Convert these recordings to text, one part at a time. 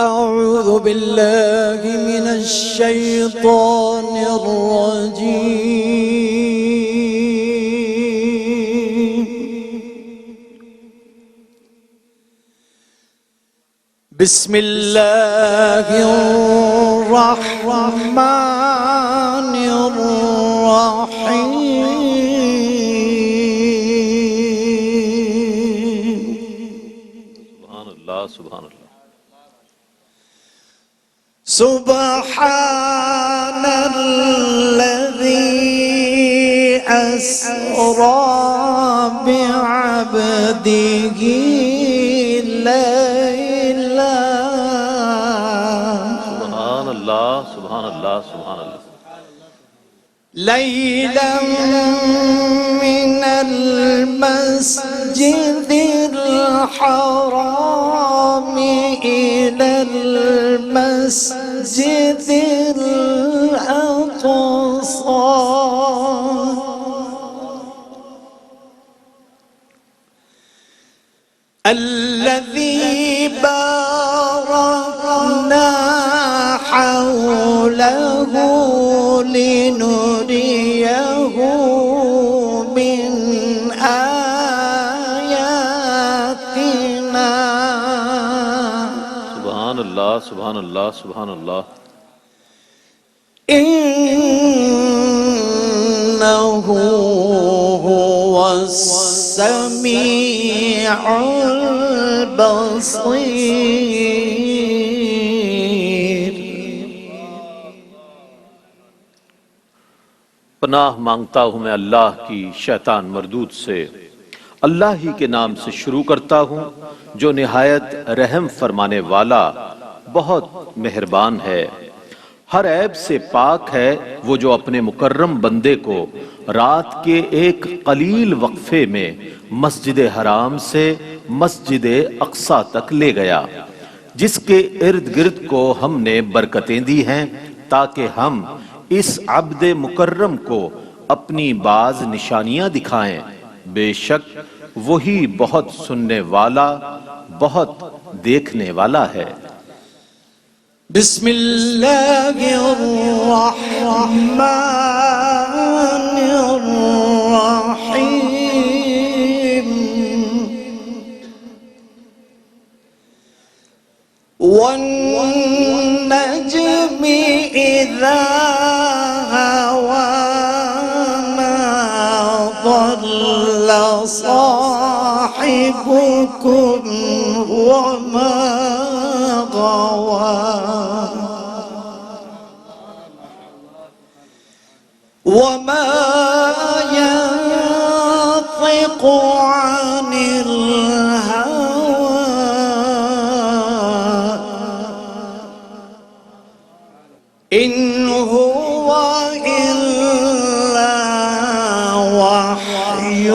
أعوذ بالله من الشيطان الرجيم. بسم الله الرحمن الرحيم. سبحان اللہ سبحان اللہ. سبحان الذي أسرى بعبده ليلا. سبحان اللہ سبحان اللہ سبحان اللہ. ليلا من المسجد الحرام إلى المسجد الأقصى الذي باركنا حوله لنريه من آياتنا. سبحان اللہ سبحان اللہ سبحان اللہ. إنه هو السميع البصير. پناہ مانگتا ہوں میں اللہ کی شیطان مردود سے. اللہ ہی کے نام سے شروع کرتا ہوں جو نہایت رحم فرمانے والا بہت مہربان ہے. ہر عیب سے پاک ہے وہ جو اپنے مکرم بندے کو رات کے ایک قلیل وقفے میں مسجد حرام سے مسجد اقصی تک لے گیا، جس کے ارد گرد کو ہم نے برکتیں دی ہیں تاکہ ہم اس عبد مکرم کو اپنی بعض نشانیاں دکھائیں. بے شک وہی بہت سننے والا بہت دیکھنے والا ہے. بسم الله الرحمن الرحيم. والنجم إذا هوى ما ضل صاحبكم وما غوى وما ينطق عن الهوى إن هو إلا وحي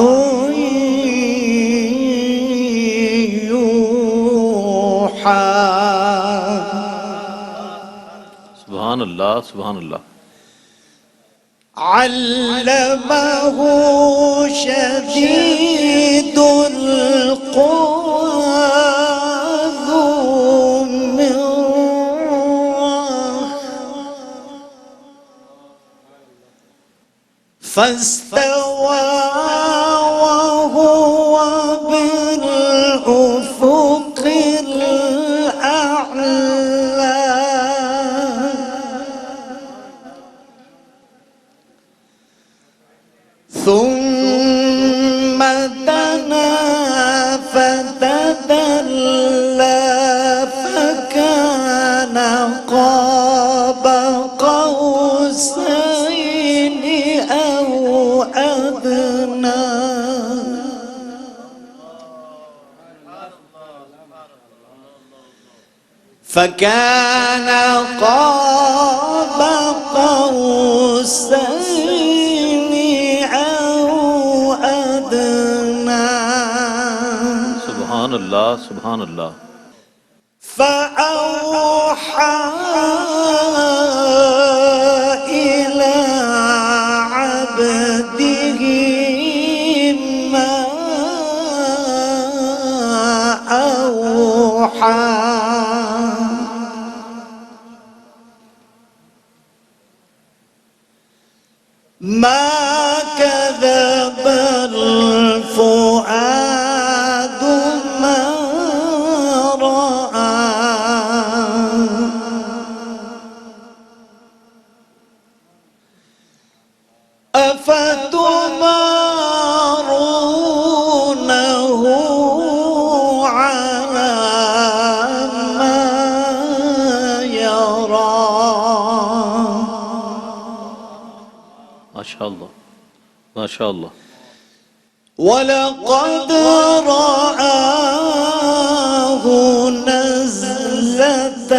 يوحى. سبحان اللہ سبحان اللہ. علمه شديد القوى ذو مرة فاستوى وهو بالأفق الأعلى. ثم دنا فتدلى فكان قاب قوسين أو أدنى. فكان قاب قوسين أو أدنى. سبحان اللہ سبحان اللہ. فأوحى إلى عبده ما أوحى. ما كذب الفؤاد ما رأى أفتمارونه على ما يرى ماشاءاللہ ماشاءاللہ ولقد رآه نزلة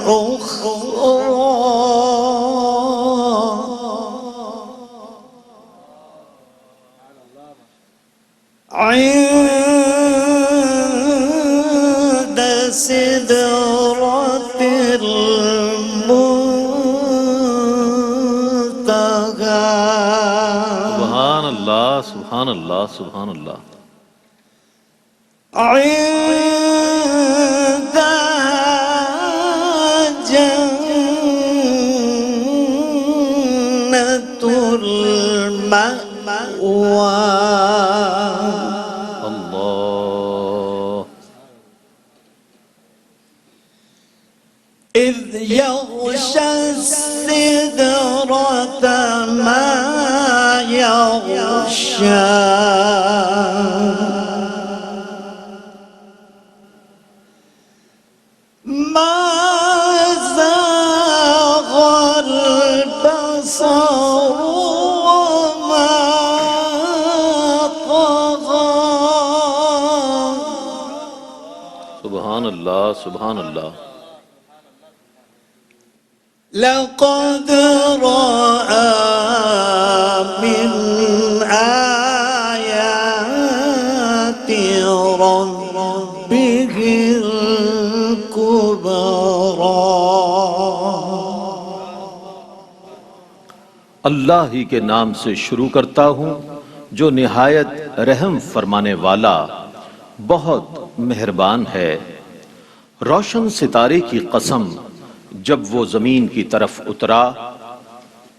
أخرى عند سدرة المنتهى سبحان اللہ سبحان اللہ سبحان اللہ عندها جنة المأوى اللہ إذ يغشى السدرة ما يغشى ما زاغ البصر وما طغى سبحان اللہ سبحان اللہ لقد رأى من آيات ربه الكبرى اللہ ہی کے نام سے شروع کرتا ہوں جو نہایت رحم فرمانے والا بہت مہربان ہے۔ روشن ستارے کی قسم جب وہ زمین کی طرف اترا،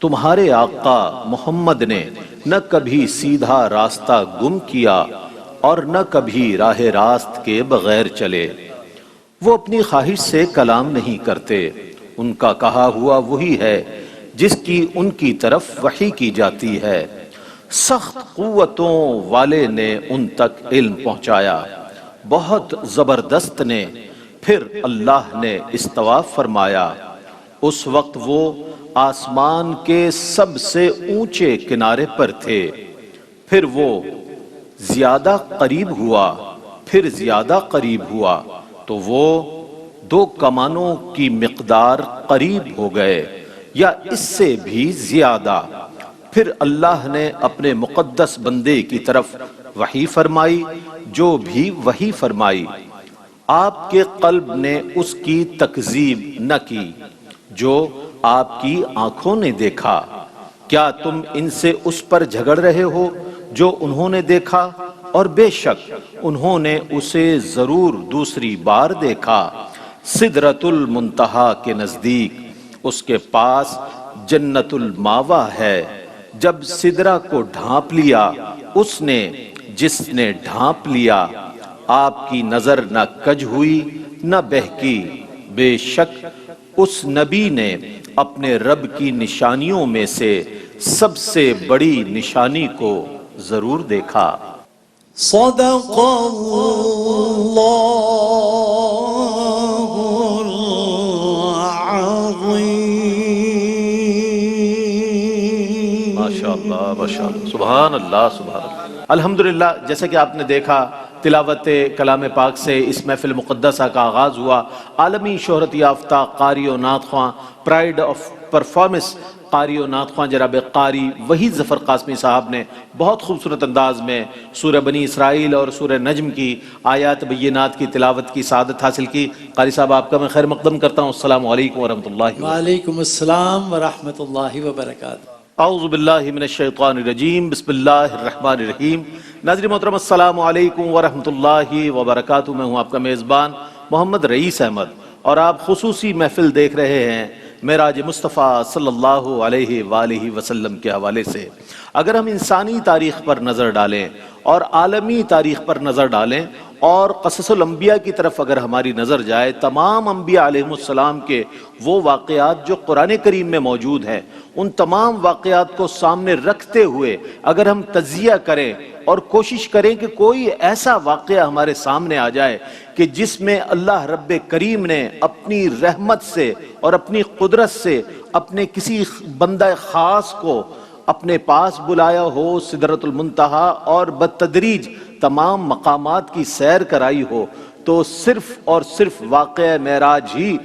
تمہارے آقا محمد نے نہ کبھی سیدھا راستہ گم کیا اور نہ کبھی راہ راست کے بغیر چلے۔ وہ اپنی خواہش سے کلام نہیں کرتے، ان کا کہا ہوا وہی ہے جس کی ان کی طرف وحی کی جاتی ہے۔ سخت قوتوں والے نے ان تک علم پہنچایا، بہت زبردست نے، پھر اللہ نے استوا فرمایا۔ اس وقت وہ آسمان کے سب سے اونچے کنارے پر تھے، پھر وہ زیادہ قریب ہوا، پھر زیادہ قریب ہوا تو وہ 2 کمانوں کی مقدار قریب ہو گئے یا اس سے بھی زیادہ۔ پھر اللہ نے اپنے مقدس بندے کی طرف وحی فرمائی، جو بھی وحی فرمائی، آپ کے قلب نے اس کی تکذیب نہ کی جو آپ کی آنکھوں نے دیکھا۔ کیا تم ان سے اس پر جھگڑ رہے ہو جو انہوں نے دیکھا؟ اور بے شک انہوں نے اسے ضرور دوسری بار دیکھا۔ سدرۃ المنتہا کے نزدیک اس کے پاس جنت الماوا ہے۔ جب سدرہ کو ڈھانپ لیا اس نے جس نے ڈھانپ لیا، آپ کی نظر نہ کج ہوئی نہ بہکی۔ بے شک اس نبی نے اپنے رب کی نشانیوں میں سے سب سے بڑی نشانی کو ضرور دیکھا۔ صدق اللہ العظیم۔ ماشاءاللہ ماشاءاللہ سبحان اللہ سبحان اللہ۔ الحمدللہ، جیسا کہ آپ نے دیکھا تلاوت کلام پاک سے اس محفل مقدسہ کا آغاز ہوا۔ عالمی شہرت یافتہ قاری و نعت خواں، پرائیڈ آف پرفارمنس قاری و نعت خواں جناب قاری وحید ظفر قاسمی صاحب نے بہت خوبصورت انداز میں سورہ بنی اسرائیل اور سورہ نجم کی آیات بینات کی تلاوت کی سعادت حاصل کی۔ قاری صاحب آپ کا میں خیر مقدم کرتا ہوں۔ السلام علیکم ورحمۃ اللہ وبرکاتہ۔ وعلیکم السلام ورحمۃ اللہ وبرکاتہ۔ اعوذ باللہ من الشیطان الرجیم، بسم اللہ الرحمن الرحیم۔ ناظرین محترم السلام علیکم ورحمۃ اللہ وبرکاتہ۔ میں ہوں آپ کا میزبان محمد رئیس احمد اور آپ خصوصی محفل دیکھ رہے ہیں معراج مصطفیٰ صلی اللہ علیہ وآلہ وسلم کے حوالے سے اگر ہم انسانی تاریخ پر نظر ڈالیں اور عالمی تاریخ پر نظر ڈالیں اور قصص الانبیاء کی طرف اگر ہماری نظر جائے، تمام انبیاء علیہم السلام کے وہ واقعات جو قرآن کریم میں موجود ہیں، ان تمام واقعات کو سامنے رکھتے ہوئے اگر ہم تجزیہ کریں اور کوشش کریں کہ کوئی ایسا واقعہ ہمارے سامنے آ جائے کہ جس میں اللہ رب کریم نے اپنی رحمت سے اور اپنی قدرت سے اپنے کسی بندہ خاص کو اپنے پاس بلایا ہو، سدرۃ المنتہا، اور بتدریج تمام مقامات کی سیر کرائی ہو، تو صرف اور صرف واقعہ معراج ہی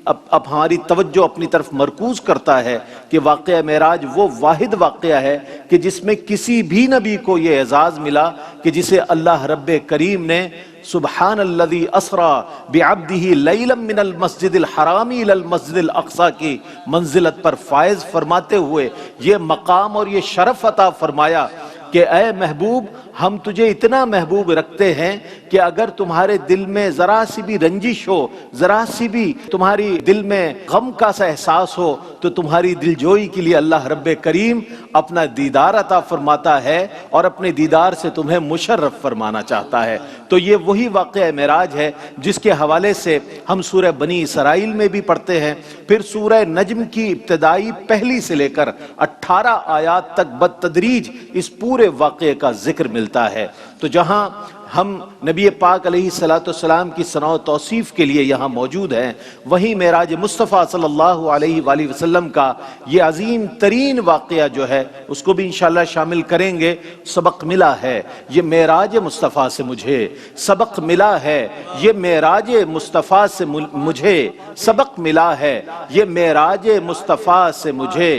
اب ہماری توجہ اپنی طرف مرکوز کرتا ہے کہ واقعہ معراج وہ واحد واقعہ ہے کہ جس میں کسی بھی نبی کو یہ اعزاز ملا کہ جسے اللہ رب کریم نے سبحان الذی اسری بعبدہ لیلا من المسجد الحرام الی المسجد الاقصی کی منزلت پر فائز فرماتے ہوئے یہ مقام اور یہ شرف عطا فرمایا کہ اے محبوب، ہم تجھے اتنا محبوب رکھتے ہیں کہ اگر تمہارے دل میں ذرا سی بھی رنجش ہو، ذرا سی بھی تمہاری دل میں غم کا سا احساس ہو، تو تمہاری دلجوئی کے لیے اللہ رب کریم اپنا دیدار عطا فرماتا ہے اور اپنے دیدار سے تمہیں مشرف فرمانا چاہتا ہے۔ تو یہ وہی واقعہ معراج ہے جس کے حوالے سے ہم سورہ بنی اسرائیل میں بھی پڑھتے ہیں، پھر سورہ نجم کی ابتدائی پہلی سے لے کر 18 آیات تک بتدریج اس پورے واقعے کا ذکر ملتا ہے۔ تو جہاں ہم نبی پاک علیہ السلام کی ثنا و توصیف کے لیے یہاں موجود ہیں، وہیں معراج مصطفیٰ صلی اللہ علیہ وآلہ وسلم کا یہ عظیم ترین واقعہ جو ہے اس کو بھی انشاءاللہ شامل کریں گے۔ سبق ملا ہے یہ معراج مصطفیٰ سے مجھے، سبق ملا ہے یہ معراج مصطفیٰ سے مجھے، سبق ملا ہے یہ معراج مصطفیٰ سے مجھے،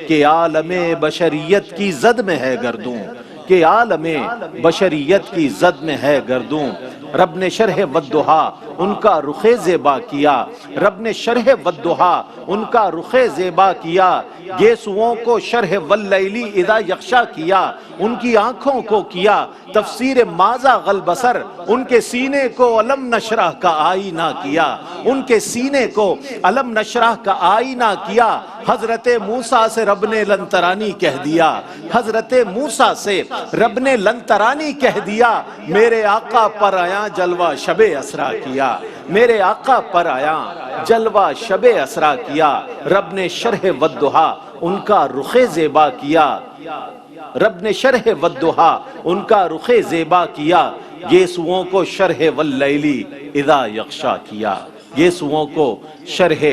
کہ عالم بشریت کی زد میں ہے گردوں، کہ عالم بشریت کی زد میں ہے گردوں۔ رب نے شرح والضحا ان کا رخ زیبا کیا، رب نے شرح والضحا ان کا رخ زیبا کیا، گیسوؤں کو شرح واللیل اذا یغشا کیا، ان کی آنکھوں کو کیا تفسیر ماذا غلبصر، ان کے سینے کو علم نشرح کا آئینہ کیا، ان کے سینے کو علم نشرح کا آئینہ کیا۔ حضرت موسیٰ سے رب نے لن ترانی کہہ دیا، حضرت موسیٰ سے رب نے لن ترانی کہہ دیا، میرے آقا پر آیا جلوہ شب اسرا کیا، میرے آقا پر آیا جلوہ شب اسرا کیا۔ رب نے شرح والضحا ان کا رخ زیبا کیا، رب نے شرح والضحا ان کا رخ زیبا کیا، گیسوؤں کو شرح واللیل اذا یغشا کیا، گیسوؤں کو شرح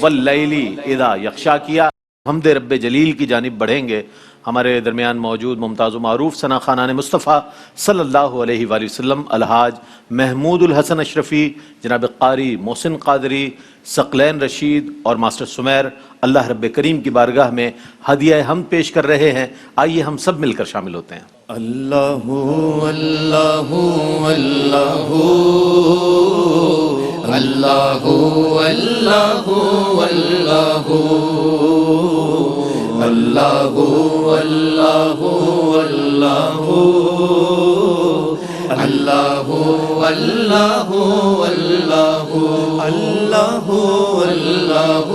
واللیل اذا یغشا کیا۔ حمد رب جلیل کی جانب بڑھیں گے۔ ہمارے درمیان موجود ممتاز و معروف ثنا خانان مصطفیٰ صلی اللہ علیہ وآلہ وسلم الحاج محمود الحسن اشرفی، جناب قاری محسن قادری، ثقلین رشید اور ماسٹر سمیر اللہ رب کریم کی بارگاہ میں ہدیہ حمد پیش کر رہے ہیں۔ آئیے ہم سب مل کر شامل ہوتے ہیں۔ اللہ اللہ اللہ اللہ اللہ اللہ اللہ اللہ اللہ اللہ اللہ اللہ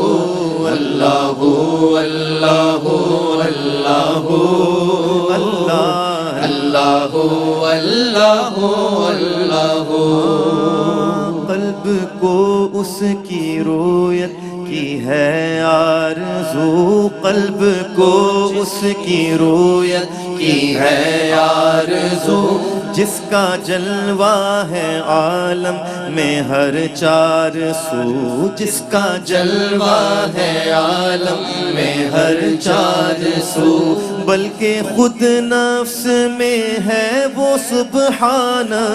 اللہ اللہ اللہ اللہ اللہ اللہ قلب کو اس کی رویت کی ہے آرزو، قلب کو اس کی رویت کی ہے آرزو، جس کا جلوہ ہے عالم میں ہر چار سو، جس کا جلوہ ہے عالم میں ہر چار سو، بلکہ خود نفس میں ہے وہ سبحانہ،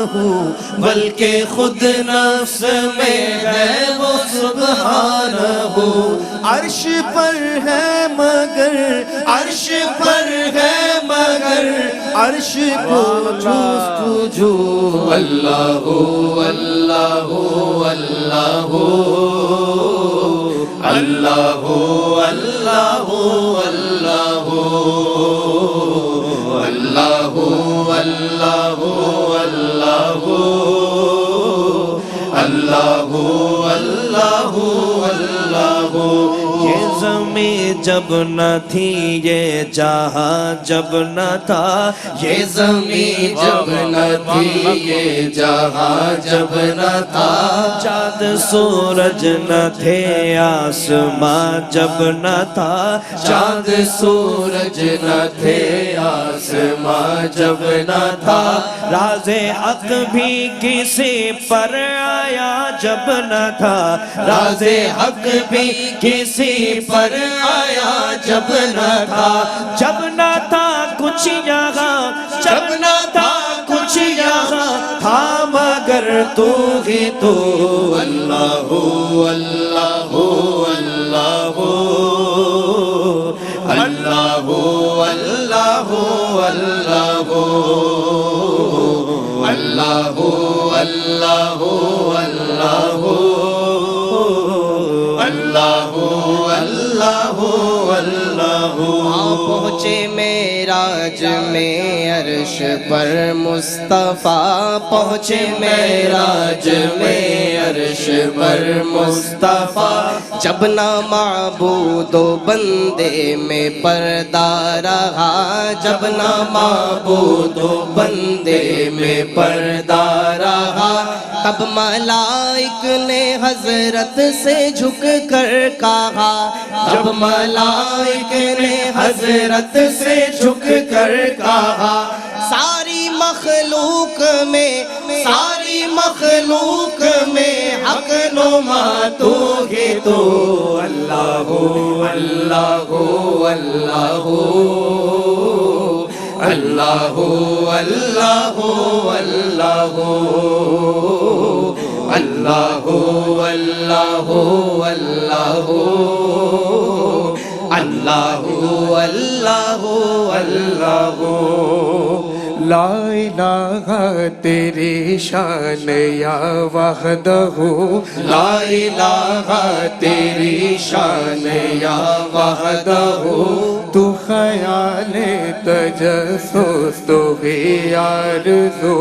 بلکہ خود نفس میں ہے وہ سبحانہ، عرش پر ہے مگر عرش پر ہے مگر عرش کو جستجو، اللہ اللہ اللہ اللہ اللہ اللہ اللہ اللہ اللہ اللہ اللہ زمین جب نہ تھی یہ جہاں جب نہ تھا یہ زمین جب نہ تھی یہ جہاں جب نہ تھا چاند سورج نہ تھے آسمان جب نہ تھا چاند سورج نہ تھے آسمان جب نہ تھا راز حق بھی کسی پر آیا جب نہ تھا راز حق بھی کسی پر آیا جب نہ تھا جب نہ تھا کچھ یہاں جب نہ تھا کچھ یہاں تھا مگر تو ہی تو اللہ اللہ اللہ اللہ اللہ اللہ اللہ اللہ اللہ اللہ اللہ پہنچے معراج میں عرش پر مصطفیٰ پہنچے معراج میں عرش پر مصطفیٰ جب نہ معبود و بندے میں پردہ رہا جب نہ معبود و بندے میں پردہ رہا تب ملائک نے حضرت سے جھک کر کہا جب ملائک نے حضرت سے جھک کر کہا ساری مخلوق میں حق نما تو ہی تو اللہ اللہ اللہ اللہ اللہ اللہ اللہ اللہ اللہ اللہ اللہ لا الہ تیری شان یا وحدہ لا الہ تیری شان یا وحدہ تو خیال تجسس تو ہی آرزو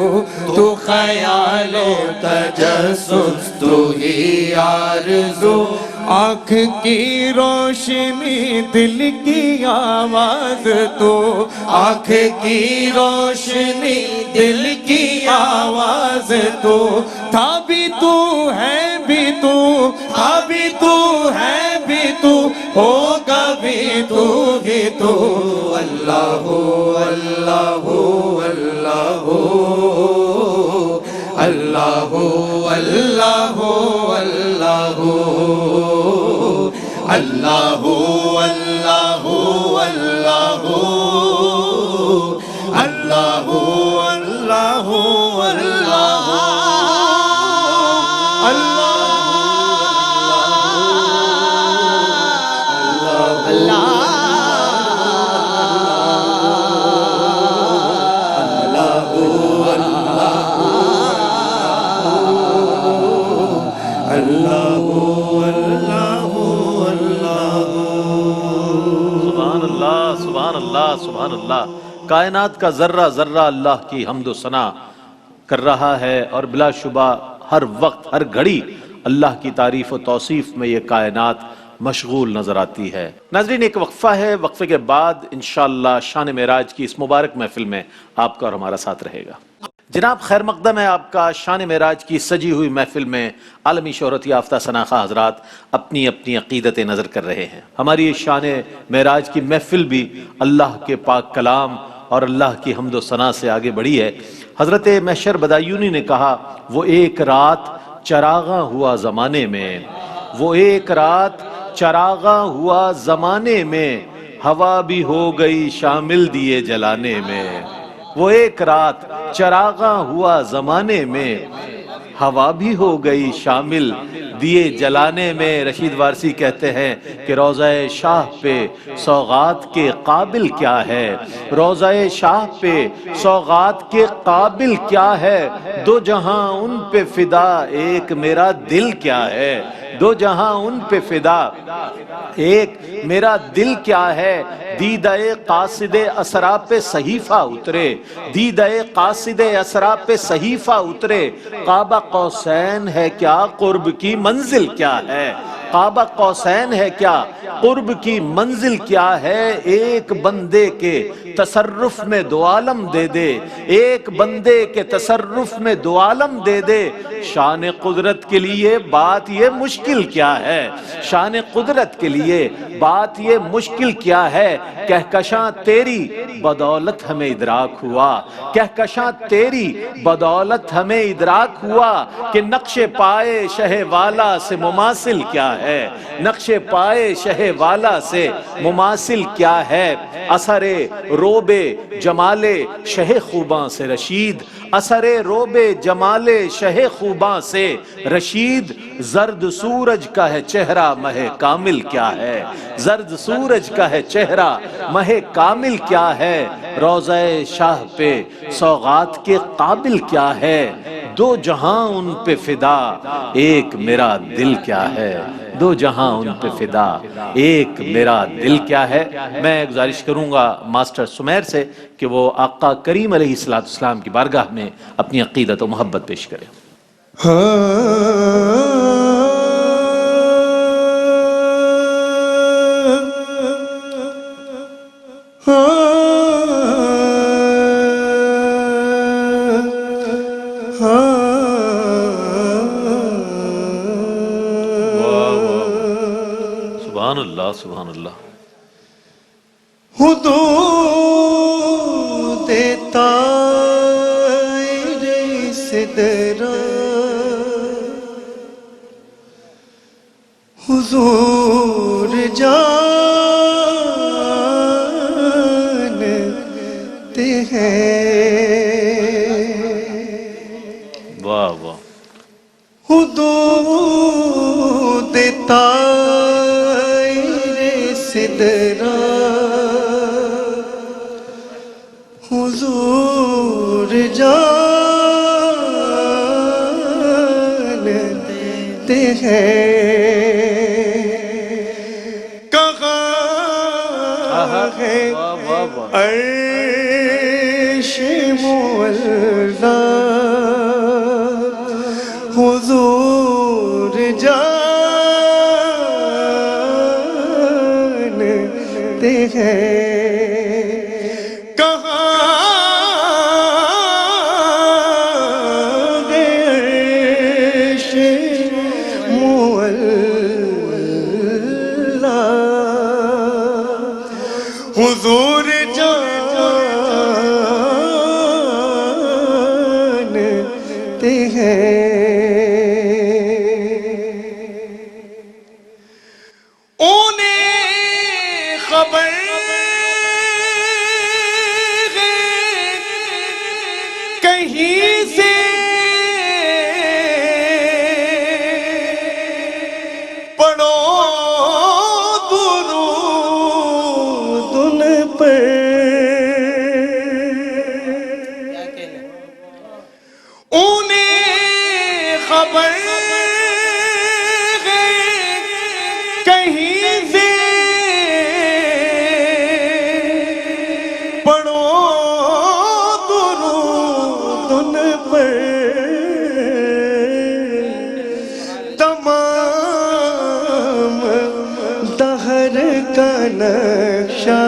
تو خیال تجسس تو ہی آرزو آنکھ کی روشنی دل کی آواز تو آنکھ کی روشنی دل کی آواز تو تھا بھی تو ہے بھی تو تھا بھی تو ہے بھی تو ہوگا بھی تو ہی تو اللہ اللہ اللہ اللہ اللہ اللہ اللہ اللہ اللہ اللہ اللہ سبحان اللہ سبحان اللہ۔ کائنات کا ذرہ ذرہ اللہ کی حمد و ثنا کر رہا ہے اور بلا شبہ ہر وقت ہر گھڑی اللہ کی تعریف و توصیف میں یہ کائنات مشغول نظر آتی ہے۔ ناظرین ایک وقفہ ہے، وقفے کے بعد انشاءاللہ شان معراج کی اس مبارک محفل میں آپ کا اور ہمارا ساتھ رہے گا۔ جناب خیر مقدم ہے آپ کا شان معراج کی سجی ہوئی محفل میں عالمی شہرت یافتہ ثناخواہ حضرات اپنی اپنی عقیدت نظر کر رہے ہیں۔ ہماری یہ شان معراج کی محفل بھی اللہ کے پاک کلام اور اللہ کی حمد و ثنا سے آگے بڑھی ہے۔ حضرت محشر بدایونی نے کہا وہ ایک رات چراغاں ہوا زمانے میں، وہ ایک رات چراغاں ہوا زمانے میں، ہوا بھی ہو گئی شامل دیے جلانے میں۔ وہ ایک رات چراغاں ہوا زمانے میں، ہوا بھی ہو گئی شامل دیے جلانے میں۔ رشید وارسی کہتے ہیں کہ روضہ شاہ پہ سوغات کے قابل کیا ہے، روضہ شاہ پہ سوغات کے قابل کیا ہے، دو جہاں ان پہ فدا ایک میرا دل کیا ہے، دو جہاں ان پہ فدا ایک میرا دل کیا ہے۔ دیدہ قاصد اسرا پہ صحیفہ اترے، دیدہ قاصد اسرا پہ صحیفہ اترے، قاب قوسین ہے کیا قرب کی منزل کیا ہے، قاب قوسین ہے کیا، قرب کی منزل کیا ہے، ایک بندے کے تصرف میں دو عالم دے دے، ایک بندے کے تصرف میں دو عالم دے دے۔ شان قدرت کے لیے بات یہ مشکل کیا ہے، شان قدرت کے لیے بات یہ مشکل کیا ہے، کہکشاں تیری بدولت ہمیں ادراک ہوا، کہکشاں تیری بدولت ہمیں ادراک ہوا کہ نقش پائے شہ والا سے مماثل کیا ہے، نقش پائے شہ والا سے مماثل کیا ہے۔ اثر روب جمال شہ خوباں سے رشید، اثر روب جمال شہ خوباں سے رشید، زرد سورج کا ہے چہرہ مہ کامل کیا ہے، زرد سورج کا ہے چہرہ مہ کامل کیا ہے، روضہ شاہ پہ سوغات کے قابل کیا ہے، دو جہاں ان پہ فدا ایک میرا دل کیا ہے، دو جہاں ان پہ فدا ایک میرا دل کیا ہے۔ میں گزارش کروں گا ماسٹر سمیر سے کہ وہ آقا کریم علیہ السلام کی بارگاہ میں اپنی عقیدت و محبت پیش کریں۔ سبحان اللہ سبحان اللہ۔ حدود طائر سدرا حضور جانتے ہیں، واہ واہ۔ حدود طائر سدرا حضور جانتے ہیں، کہاں ہے عرش مولا حضور جانتے ہیں، حضور جانتے ہیں، انہیں خبر ہے کہیں سے پڑھو انہیں خبر ہے کہیں سے پڑھو درود ان پر، تمام دہر کا نقشہ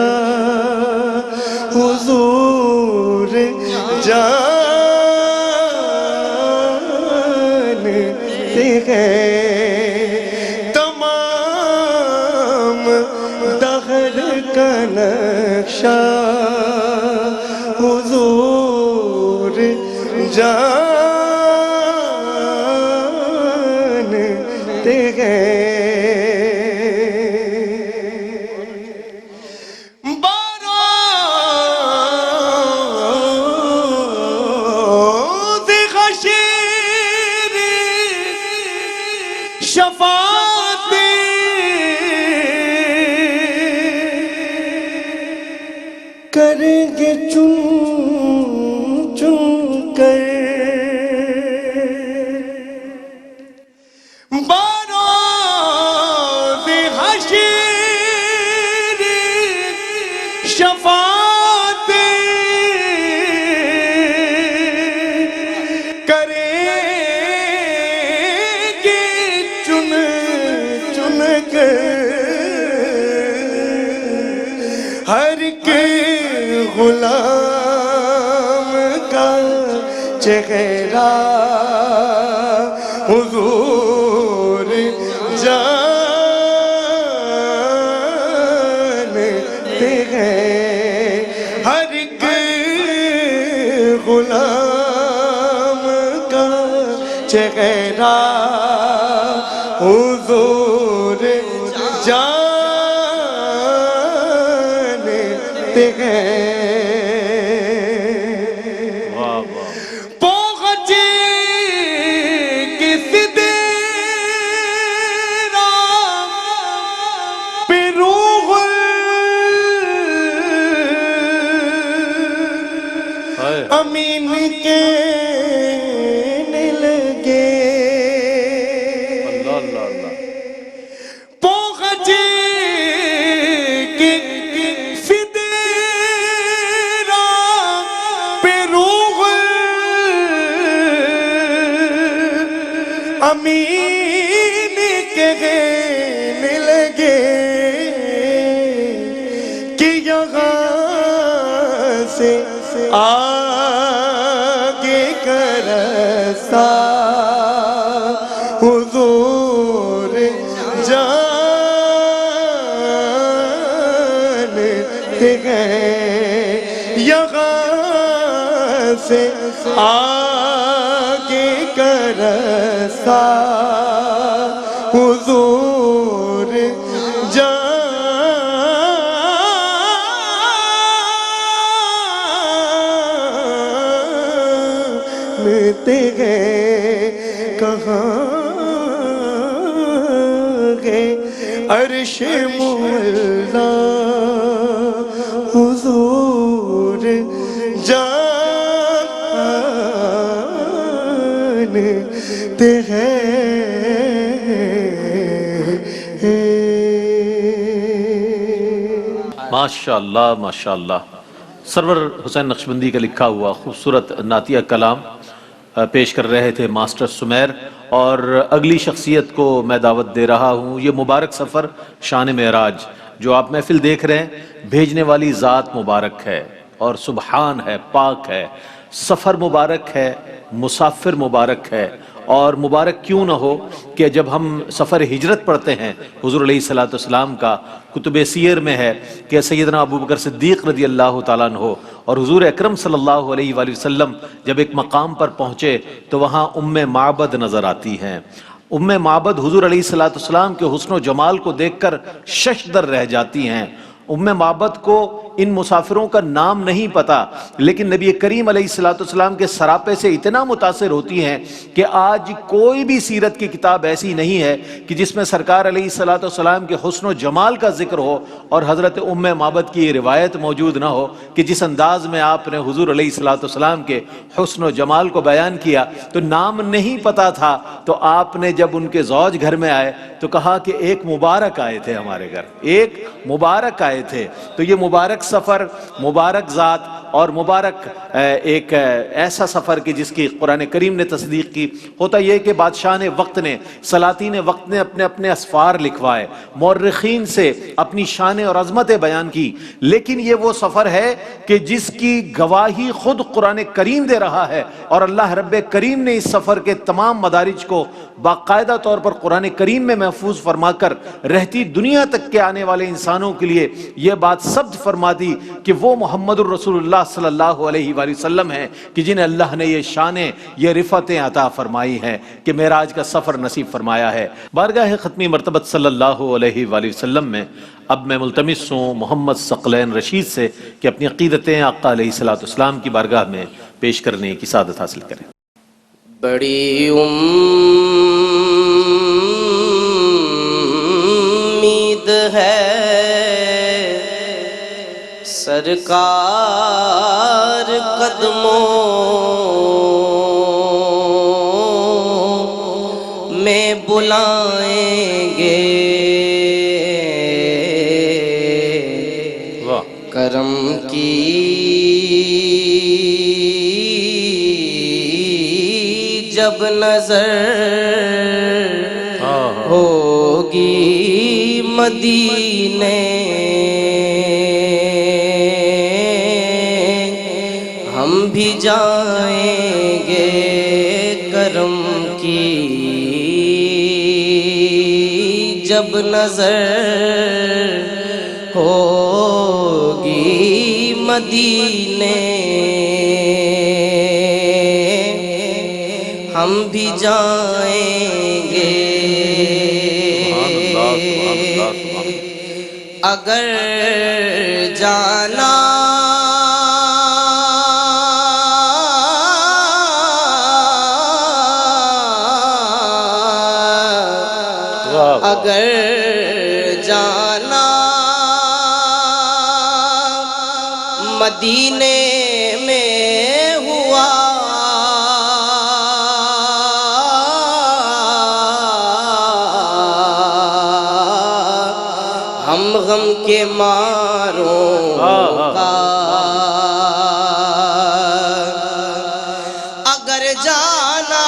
حضور جانتے ہیں، تمام دہر کا نقشہ حضور جانتے ہیں، شفاعت کریں گے چن چن کر، باروز حشر شفاعت کریں گے چن نگر ہر کے غلام کا چہرہ حضور جانتے ہیں ہر ایک غلام کا چہرہ حضور جانتے ہیں پوغچے کس دیرا پہ روح امین کے لگے پوغچے کی فدیرا پہ روح امین کے گینے لگے کہ یہاں سے آگے کا راستہ حضور جانتے ہیں یہاں سے آگے کا راستہ حضور جانتے ہیں کہاں گئے عرش مولا حضور جانتے ہیں ماشاءاللہ ماشاءاللہ سرور حسین نقشبندی کا لکھا ہوا خوبصورت نعتیہ کلام پیش کر رہے تھے ماسٹر سمیر، اور اگلی شخصیت کو میں دعوت دے رہا ہوں۔ یہ مبارک سفر شان معراج جو آپ محفل دیکھ رہے ہیں، بھیجنے والی ذات مبارک ہے اور سبحان ہے، پاک ہے، سفر مبارک ہے، مسافر مبارک ہے، اور مبارک کیوں نہ ہو کہ جب ہم سفر ہجرت پڑھتے ہیں حضور علیہ السلام کا کتب سیر میں ہے کہ سیدنا ابوبکر صدیق رضی اللہ تعالیٰ عنہ اور حضور اکرم صلی اللہ علیہ وآلہ وسلم جب ایک مقام پر پہنچے تو وہاں معبد نظر آتی ہیں۔ معبد حضور علیہ السلام کے حسن و جمال کو دیکھ کر ششدر رہ جاتی ہیں۔ معبد کو ان مسافروں کا نام نہیں پتا، لیکن نبی کریم علیہ السلام کے سراپے سے اتنا متاثر ہوتی ہیں کہ آج کوئی بھی سیرت کی کتاب ایسی نہیں ہے کہ جس میں سرکار علیہ السلام کے حسن و جمال کا ذکر ہو اور حضرت معبد کی یہ روایت موجود نہ ہو کہ جس انداز میں آپ نے حضور علیہ السلام کے حسن و جمال کو بیان کیا تو نام نہیں پتا تھا، تو آپ نے جب ان کے زوج گھر میں آئے تو کہا کہ ایک مبارک آئے تھے ہمارے گھر، ایک مبارک آئے تھے۔ تو یہ مبارک سفر، مبارک ذات اور مبارک ایک ایسا سفر کہ جس کی قرآن کریم نے تصدیق کی۔ ہوتا یہ کہ بادشاہ نے وقت نے، سلاطین وقت نے اپنے اپنے اسفار لکھوائے، مورخین سے اپنی شان اور عظمتیں بیان کی، لیکن یہ وہ سفر ہے کہ جس کی گواہی خود قرآن کریم دے رہا ہے، اور اللہ رب کریم نے اس سفر کے تمام مدارج کو باقاعدہ طور پر قرآن کریم میں محفوظ فرما کر رہتی دنیا تک کے آنے والے انسانوں کے لیے یہ بات ثبت فرما دی کہ وہ محمد الرسول اللہ صلی اللہ علیہ وآلہ وسلم ہیں کہ جنہیں اللہ نے یہ شانیں، یہ رفتیں عطا فرمائی ہیں کہ معراج کا سفر نصیب فرمایا ہے۔ بارگاہ ختمی مرتبت صلی اللہ علیہ وآلہ وسلم میں اب میں ملتمس ہوں محمد ثقلین رشید سے کہ اپنی عقیدتیں آقا علیہ السلام کی بارگاہ میں پیش کرنے کی سعادت حاصل کریں۔ بڑی امید ہے سرکار قدموں میں بلائیں گے، کرم کی جب نظر ہو ہوگی مدینے ہم بھی جائیں گے کرم کی جب نظر ہوگی مدینے ہم بھی جائیں گے اگر جانا اگر جانا مدینے میں ہوا ہم غم کے ماروں کا اگر جانا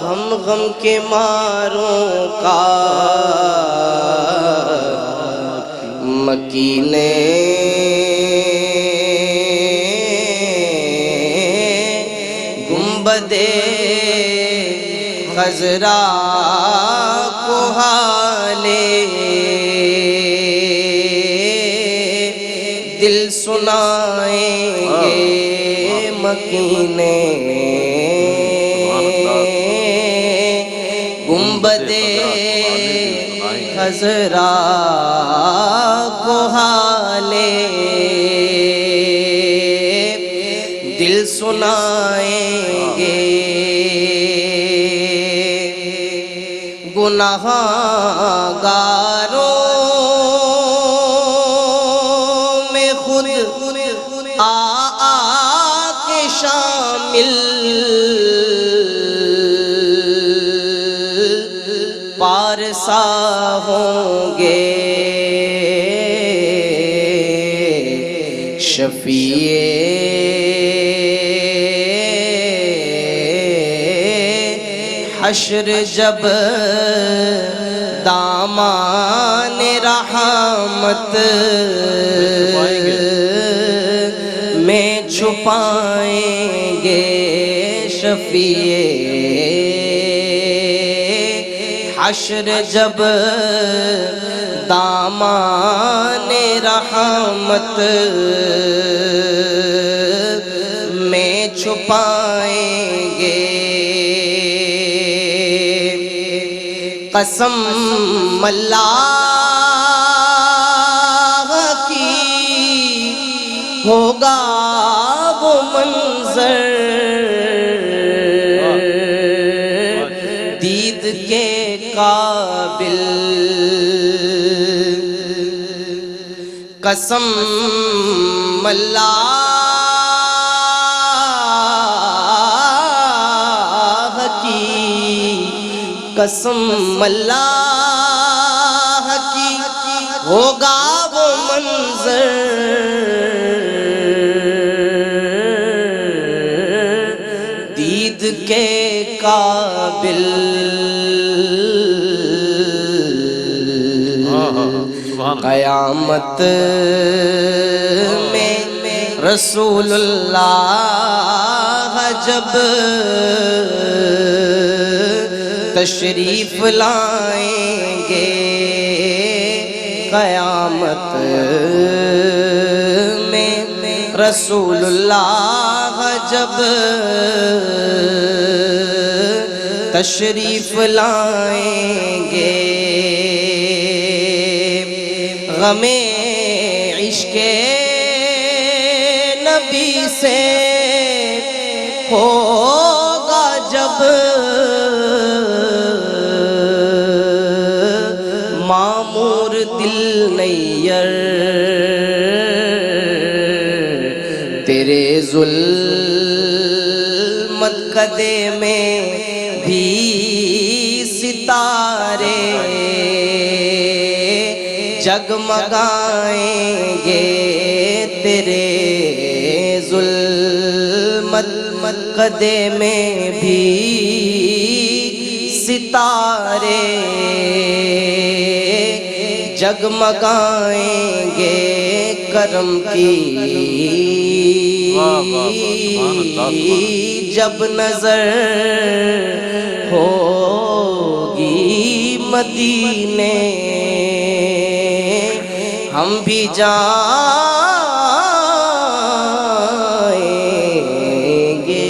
ہم غم کے ماروں کا مکینے گنبدِ خضرا کو حالے دل سنائیں گے مکینے گنبدِ خضرا کو حالے دل سنائیں گے گناہگاروں میں خود آ کے شامل پارسا ہوں گے شفیع حشر جب دامان رحمت میں چھپائیں گے شفیع حشر جب دامان رحمت میں چھپائیں گے قسم اللہ کی ہوگا وہ منظر دید کے قابل قسم اللہ کی قسم اللہ کی ہوگا وہ منظر دید کے قابل قیامت میں رسول اللہ جب تشریف لائیں گے قیامت میں رسول اللہ جب تشریف لائیں گے غم عشق نبی سے ہوگا جب معمور دل نیر تیرے ظلمت قدے میں بھی ستارے جگمگائیں گے، تیرے ظلمت قدے میں بھی ستارے جگمگائیں گے، کرم کی جب نظر ہوگی مدینے ہم بھی جائیں گے۔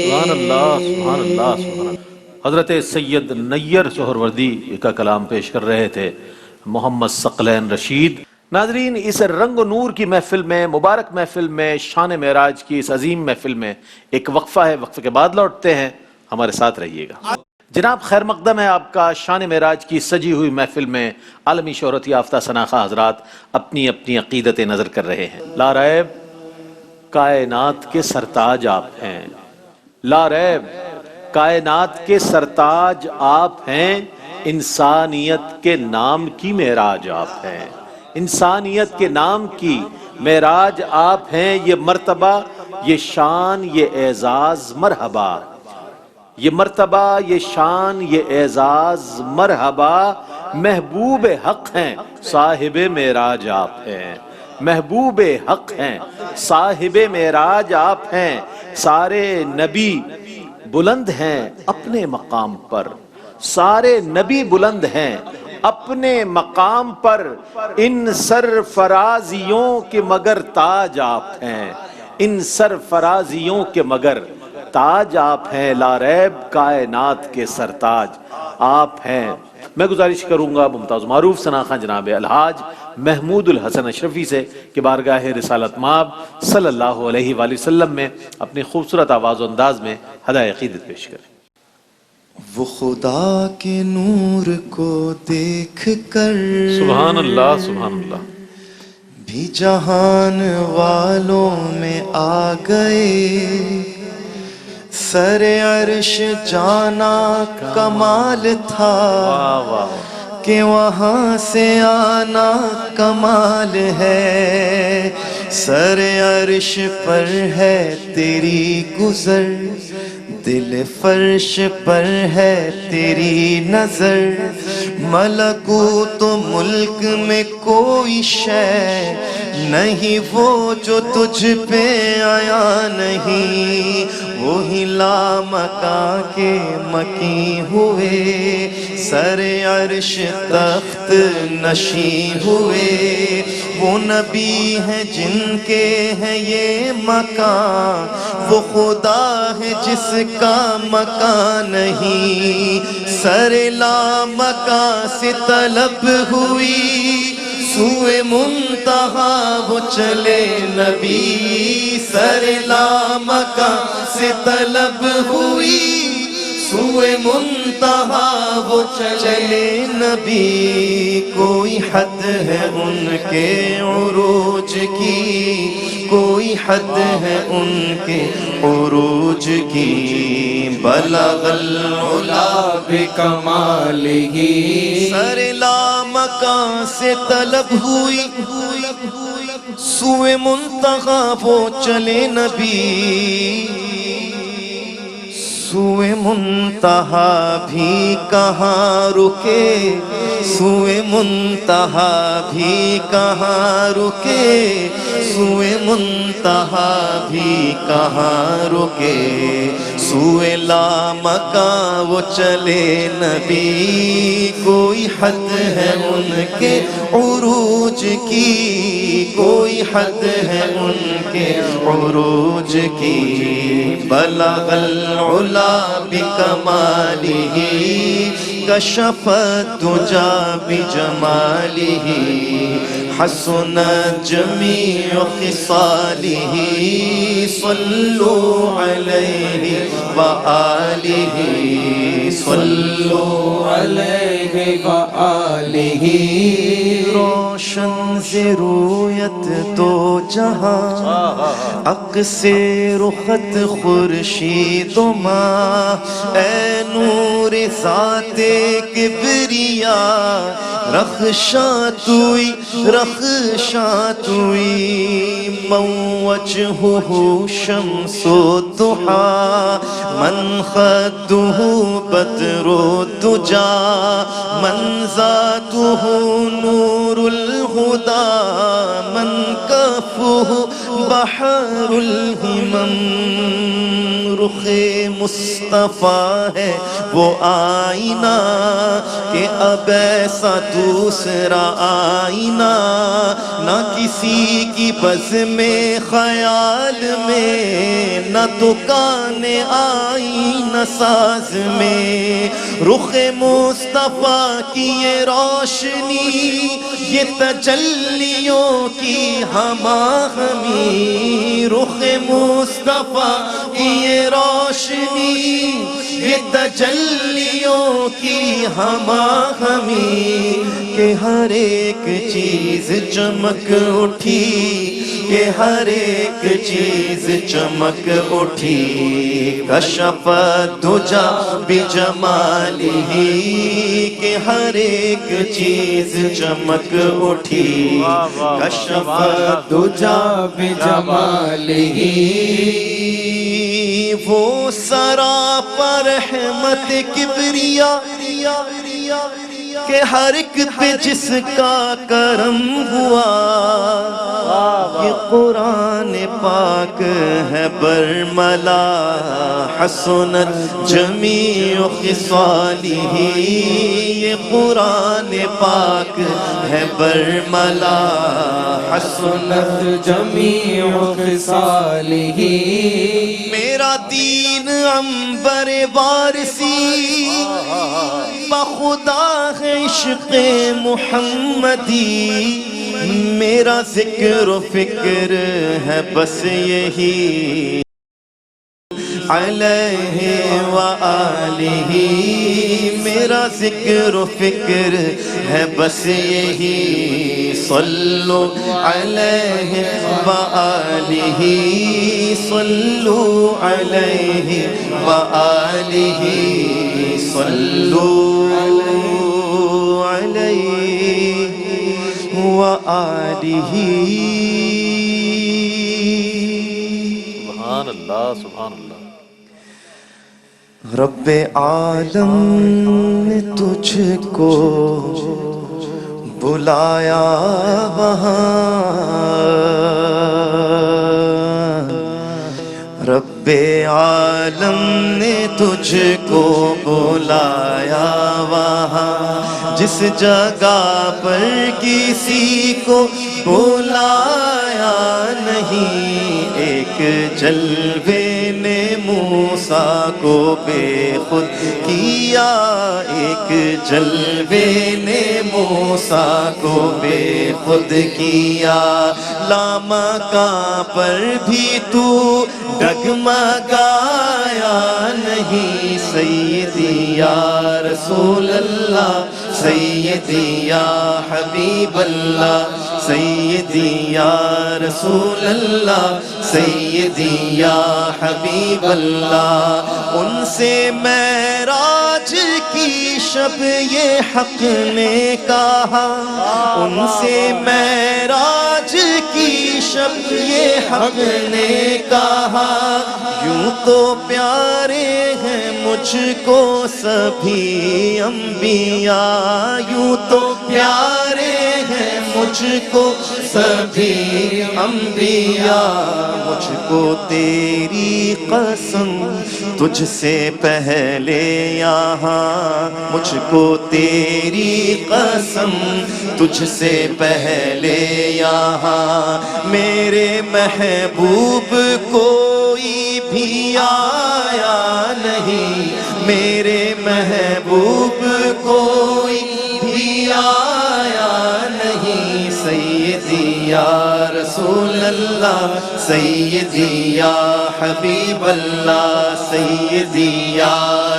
سبحان اللہ، سبحان اللہ، سبحان اللہ۔ حضرت سید نیر سہروردی کا کلام پیش کر رہے تھے محمد ثقلین رشید۔ ناظرین، اس رنگ و نور کی محفل میں، مبارک محفل میں، شان معراج کی اس عظیم محفل میں ایک وقفہ ہے، وقفے کے بعد لوٹتے ہیں، ہمارے ساتھ رہیے گا۔ جناب خیر مقدم ہے آپ کا شان معراج کی سجی ہوئی محفل میں عالمی شہرت یافتہ شناخہ حضرات اپنی اپنی عقیدت نظر کر رہے ہیں۔ لا ریب کائنات کے سرتاج آپ ہیں، لا ریب کائنات کے سرتاج آپ ہیں، انسانیت کے نام کی معراج آپ ہیں، انسانیت کے نام کی معراج آپ ہیں۔ یہ مرتبہ، یہ شان، یہ اعزاز مرحبا، یہ مرتبہ، یہ شان، یہ اعزاز مرحبا، محبوب حق ہیں صاحب معراج آپ ہیں، محبوب حق ہیں صاحب معراج آپ ہیں۔ سارے نبی بلند ہیں اپنے مقام پر، سارے نبی بلند ہیں اپنے مقام پر، ان سرفرازیوں کے مگر تاج آپ ہیں، ان سرفرازیوں کے مگر تاج آپ ہیں، لا ریب کائنات کے سرتاج آپ ہیں۔ میں گزارش کروں گا ممتاز معروف شناخہ جناب الحاج محمود الحسن اشرفی سے کہ بارگاہ رسالت مآب صلی اللہ علیہ وآلہ وسلم میں اپنی خوبصورت آواز و انداز میں ہدایت عقیدت پیش کریں۔ وہ خدا کے نور کو دیکھ کر سبحان اللہ، سبحان اللہ، بھی جہان والوں میں آ گئے، سر عرش جانا کمال تھا کہ وہاں سے آنا کمال ہے، سر عرش پر ہے تیری گزر، دل فرش پر ہے تیری نظر، ملکوت و ملک میں کوئی شے نہیں وہ جو تجھ پہ آیا نہیں، وہی لامکاں کے مکیں ہوئے، سر عرش تخت نشیں ہوئے، وہ نبی ہیں جن کے ہیں یہ مکان، وہ خدا ہے جس کا مکان نہیں، سر لامکاں سے طلب ہوئی، سوئے منتہا وہ چلے نبی، سر لامکاں سے طلب ہوئی، سوئے منتہا وہ چلے نبی، کوئی حد ہے ان کے عروج کی، کوئی حد ہے ان کے عروج کی، بلغ العلا بکمالہ، سر لامکاں سے طلب ہوئی، سوئے منتہا وہ چلے نبی، سوئے منتہا بھی کہاں رکے، سوئے منتہا بھی کہاں رکے، سوئے منتہا بھی کہاں رکے، سوئے لامکاں وہ چلے نبی، کوئی حد ہے ان کے عروج کی، کوئی حد ہے ان کے عروج کی، بلغ العلا بکمالہ، کشف الدجی بجمالہ، حسنت جمیع خصالہ، صلوا علیہ وآلہ، صلوا علیہ وآلہ، روشن سے رویت دو جہاں، عکس رخت خورشید و ماہ، اے نور ذات کبریا، رخشاں توئی رخشاں توئی، من وجہہ شمس الضحیٰ، من خدہ بدر الدجا، من ذاتہ نور الہدی، من کفہ بحر الہمم۔ رخ مصطفیٰ ہے وہ آئینہ کہ اب ایسا دوسرا آئینہ نہ کسی کی بزم خیال میں، نہ دکان آئینہ ساز میں۔ رخ مصطفیٰ کی یہ روشنی، یہ تجلیوں کی ہماہنگی، رخ مصطفیٰ کی یہ روشنی، یہ تجلیوں کی ہماہنگی، کہ ہر ایک چیز چمک اٹھی، کہ ہر ایک چیز چمک اٹھی، کشف الدجا بجمالہ، کہ ہر ایک چیز چمک اٹھی، کشف الدجا بجمالہ۔ وہ سراپا رحمت کبریا کہ ہر ایک پہ جس کا کرم ہوا، یہ قرآن پاک ہے برملا، حسنت جمیع خصالہ، یہ قرآن پاک ہے برملا، حسنت جمیع خصالہ۔ میرا دین عنبر وارسی، بخدا ہے عشق محمدی، میرا ذکر و فکر ہے بس یہی، علیہ وآلہ، میرا ذکر و فکر ہے بس یہی، صلو علیہ وآلہ، صلو علیہ وآلہ، صلو علیہ وآلہ۔ سبحان اللہ سبحان اللہ۔ رب عالم نے تجھ کو بلایا وہاں، رب عالم نے تجھ کو بلایا وہاں، جس جگہ پر کسی کو بلایا نہیں، ایک جلوے نے موسیٰ کو بے خود کیا، ایک جلوے نے موسیٰ کو بے خود کیا، لامکاں پر بھی تو ڈگمگایا نہیں، سیدی یا رسول اللہ، سیدی یا حبیب اللہ، سیدی یا رسول اللہ، سیدی یا حبیب اللہ۔ ان سے معراج کی شب یہ حق نے کہا، ان سے معراج کی شب یہ حق نے کہا، یوں تو پیارے ہیں مجھ کو سبھی انبیاء، یوں تو پیارے ہیں مجھ کو سبھی انبیاء، مجھ کو تیری قسم تجھ سے پہلے یہاں، مجھ کو تیری قسم تجھ سے پہلے یہاں، میرے محبوب کوئی بھی آیا نہیں، میرے محبوب کوئی بھی آیا نہیں، سیدی یا رسول اللہ، سیدی یا حبیب اللہ، سیدی یا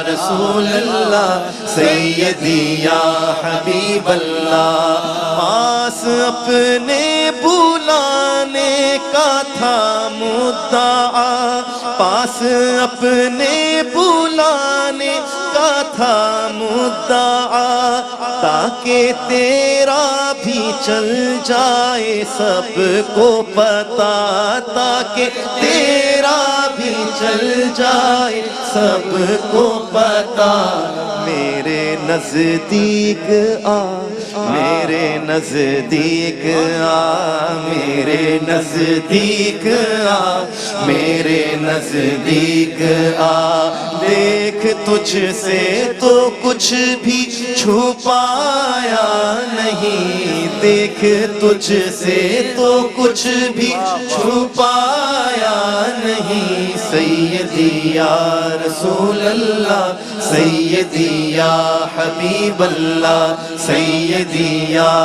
رسول اللہ، سیدی یا حبیب اللہ۔ پاس اپنے بلانے کا تھا مدعا، پاس اپنے بلانے کا تھا مدعا، تاکہ تیرا بھی چل جائے سب کو پتا، تاکہ تیرا بھی چل جائے سب کو پتا۔ میرے نزدیک آ، میرے نزدیک آ، میرے نزدیک آ، میرے نزدیک آ، دیکھ تجھ سے تو کچھ بھی چھپایا نہیں، دیکھ تجھ سے تو کچھ بھی چھپایا نہیں، سیدی یا رسول اللہ، سیدی یا حبیب اللہ، سیدی یا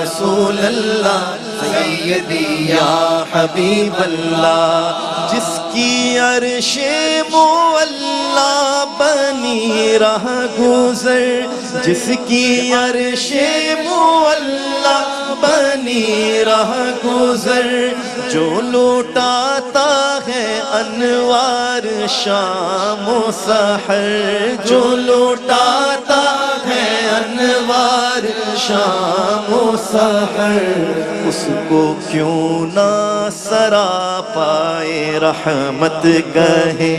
رسول اللہ، سیدی یا حبیب اللہ، جس کی عرش معلی بنی رہ گزر، جس کی عرش معلی بنی رہ گزر، جو لوٹاتا ہے انوار شام و سحر، جو لوٹاتا ہے انوار شام و سحر، اس کو کیوں نہ سراپائے رحمت کہے،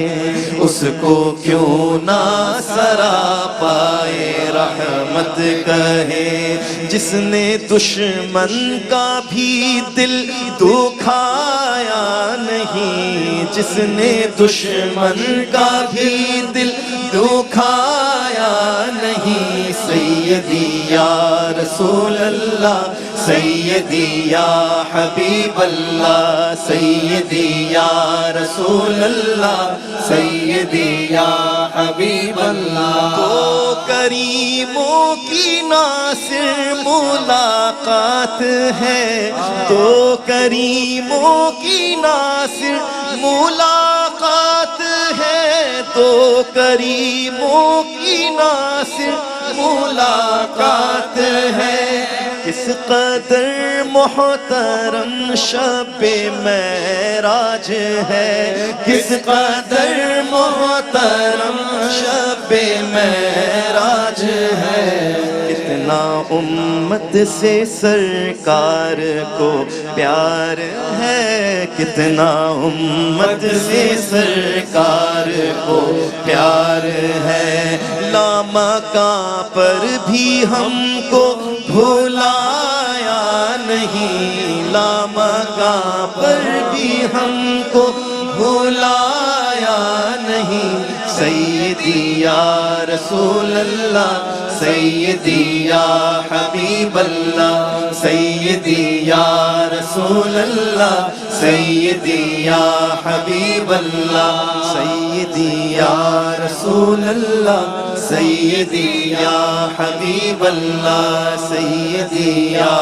اس کو کیوں نہ سراپائے رحمت کہے، جس نے دشمن کا بھی دل دکھایا نہیں، جس نے دشمن کا بھی دل دکھایا نہیں، سیدی یا رسول اللہ، سیدی یا حبیب اللہ، سیدی یا رسول اللہ، سیدی یا حبیب اللہ، تو کریموں کی ناصر ملاقات ہے، تو کریموں کی ناصر ملاقات ہے، تو کریموں کی ناصر ملاقات ہے، کس قدر محترم شب معراج ہے، کس قدر محترم شب معراج ہے، کتنا امت سے سرکار کو پیار ہے، کتنا امت سے سرکار کو پیار ہے، لامکاں پر بھی ہم کو بھلایا نہیں، لامکاں پر بھی ہم کو بھلایا نہیں، سیدی یا رسول اللہ، سیدی یا حبیب اللہ، سیدی یا رسول اللہ، سیدی یا حبیب اللہ، سیدی یا رسول اللہ، سیدی یا حبیب اللہ، سیدی یا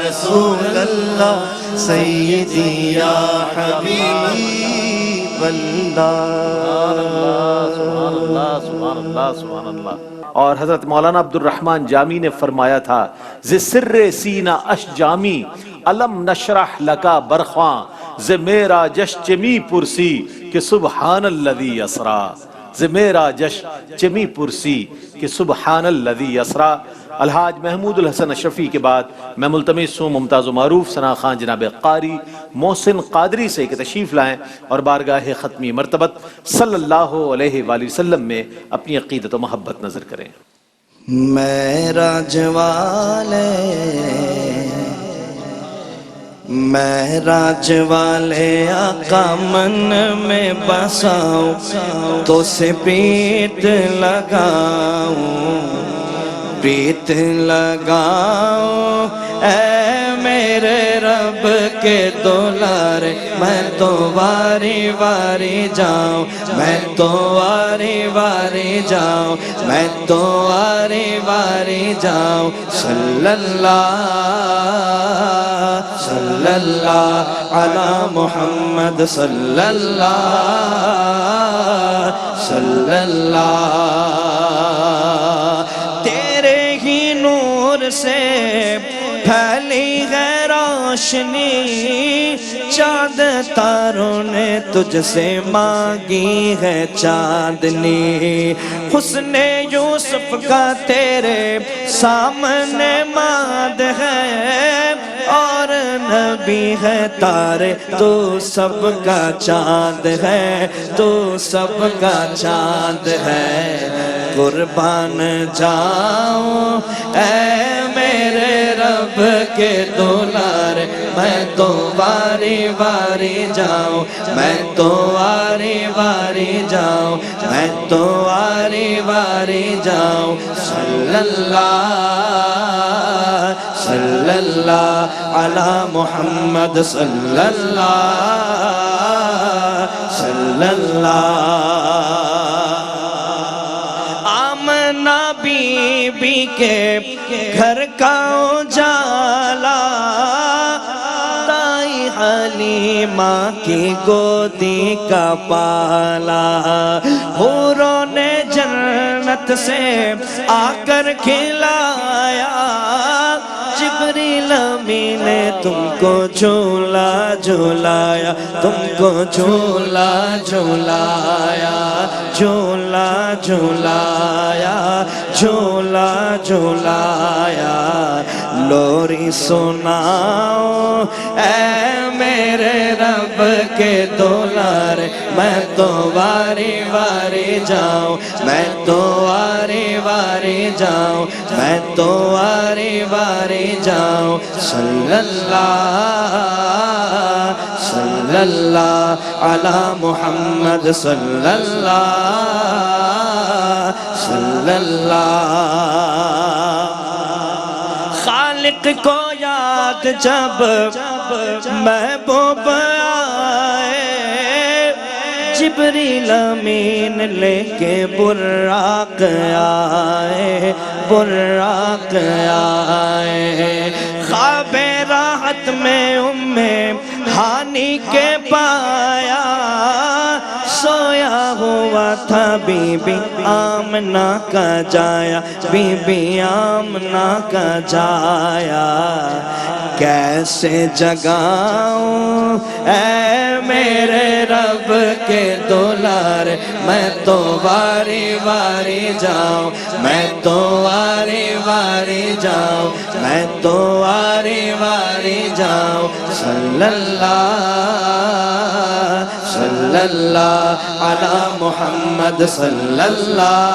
رسول اللہ، سیدی یا حبیب اللہ۔ سبحان اللہ، سبحان اللہ، سبحان اللہ۔ اور حضرت مولانا عبد الرحمن جامی نے فرمایا تھا، ز سر سینہ اش جامی علم نشرح لکا برخواں، ز میرا جش چمی پرسی کہ سبحان الذی اسرا، ز میرا جش چمی پرسی کہ سبحان الذی اسرا۔ الحاج محمود الحسن اشرفی کے بعد میں ملتمس ہوں ممتاز و معروف ثنا خان جناب قاری محسن قادری سے کہ تشریف لائیں اور بارگاہ ختمی مرتبت صلی اللہ علیہ وآلہ وسلم میں اپنی عقیدت و محبت نظر کریں۔ معراج والے، معراج والے آقا من میں بساؤ تو سے پریت لگاؤں، پریت لگاؤ اے میرے رب کے دولارے، میں تو واری واری جاؤں، میں تو واری واری جاؤں، میں تو واری واری جاؤں، صلی اللہ صلی اللہ علی محمد، صلی اللہ صلی اللہ، سے پھیلی ہے روشنی، چاند تاروں نے تجھ سے مانگی ہے چاندنی، حسن یوسف کا تیرے سامنے ماند ہے، اور نبی ہے تارے تو سب کا چاند ہے، تو سب کا چاند ہے۔ قربان جاؤں اے میرے رب کے دولار، میں تو واری واری جاؤں، میں تو واری واری جاؤں، میں تو واری واری جاؤں۔ صلی اللہ علی محمد، صلی اللہ۔ آمنہ بی بی کے گھر کا اجالا، دائی حلیمہ کی گودی کا پالا، حوروں نے جنت سے آ کر کھلایا، جبریل امین نے تم کو جھولا جھولایا، تم کو جھولا جھولایا، جھولا جھولایا، جھولا جھولایا۔ لوری سناؤ اے میرے رب کے دولار، میں تو واری واری جاؤں، میں تو واری واری جاؤں، میں تو واری واری جاؤں۔ صلی اللہ علی محمد، صلی اللہ۔ خالق کو یاد جب محبوب آئے، جبریل امین لے کے براق آئے، براق آئے۔ خواب راحت میں ہانی کے پایا، سویا ہوا تھا بی بی آمنہ کا جایا، بی بی آمنہ کا جایا۔ کیسے جگاؤں اے میرے رب کے دولار، میں تو واری واری جاؤں، میں تو واری واری جاؤں، میں تو واری واری جاؤں۔ صلی اللہ علی محمد، صلی اللہ۔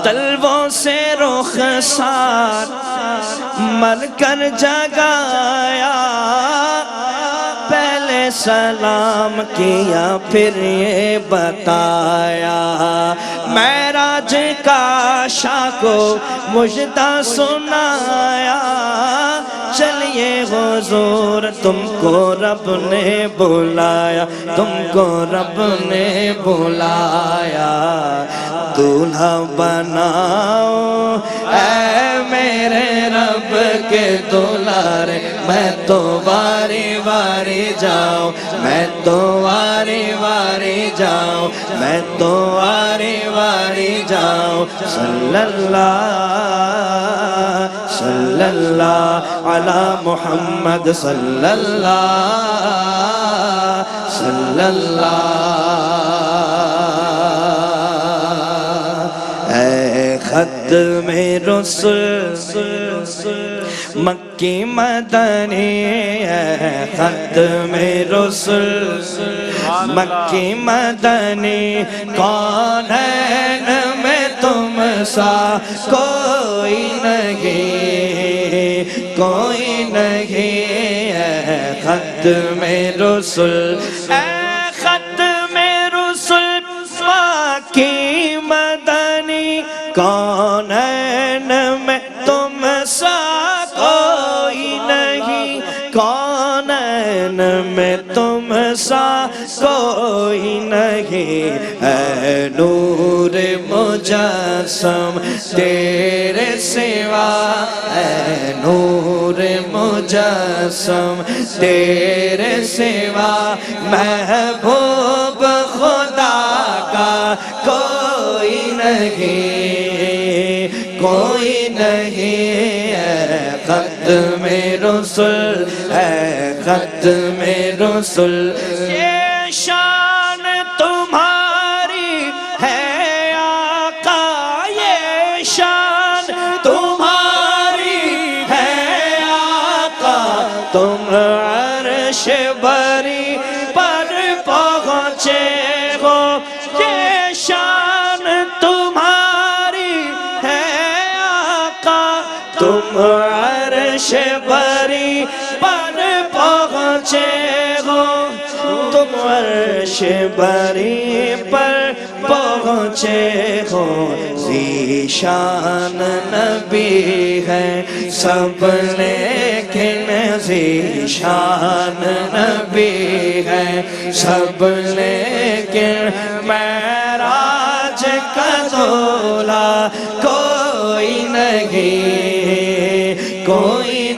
تلووں سے رخسار مل کر جگایا، پہلے سلام کیا پھر یہ بتایا، معراج کا شاہ کو مجدہ سنایا، چلیے حضور تم کو رب نے بلایا، تم کو رب نے بلایا۔ دولہا بناؤ اے میرے رب کے دولار، میں تو واری واری جاؤں، میں تو واری واری جاؤں، میں تو واری واری جاؤں۔ صلی اللہ علی محمد، صلی اللہ۔ اے ختم رسل مکی مدنی، اے ختم رسل مکی مدنی، کونین میں تم سا کوئی نہیں، کوئی نہیں۔ اے ختم رسل، اے ختم رسل مکی مدنی، کونین میں تم سا کوئی نہیں، کونین میں تم سا کوئی نہیں۔ اے نور مجسم تیرے سوا، اے نور مجسم تیرے سوا، محبوب خدا کا کوئی نہیں، کوئی نہیں ہے ختم رسول ہے ختم رسول یہ شان تمہاری ہے آقا یہ شان تمہاری ہے آقا تم عرش بری پر پہنچے ہو یہ شان تمہاری ہے آقا تم عرش بری پر پہنچے ہو تم عرش بری پر پہنچے ہو ذیشان نبی ہے سب لیکن ذیشان نبی ہے سب لیکن معراج کا دولہ کوئی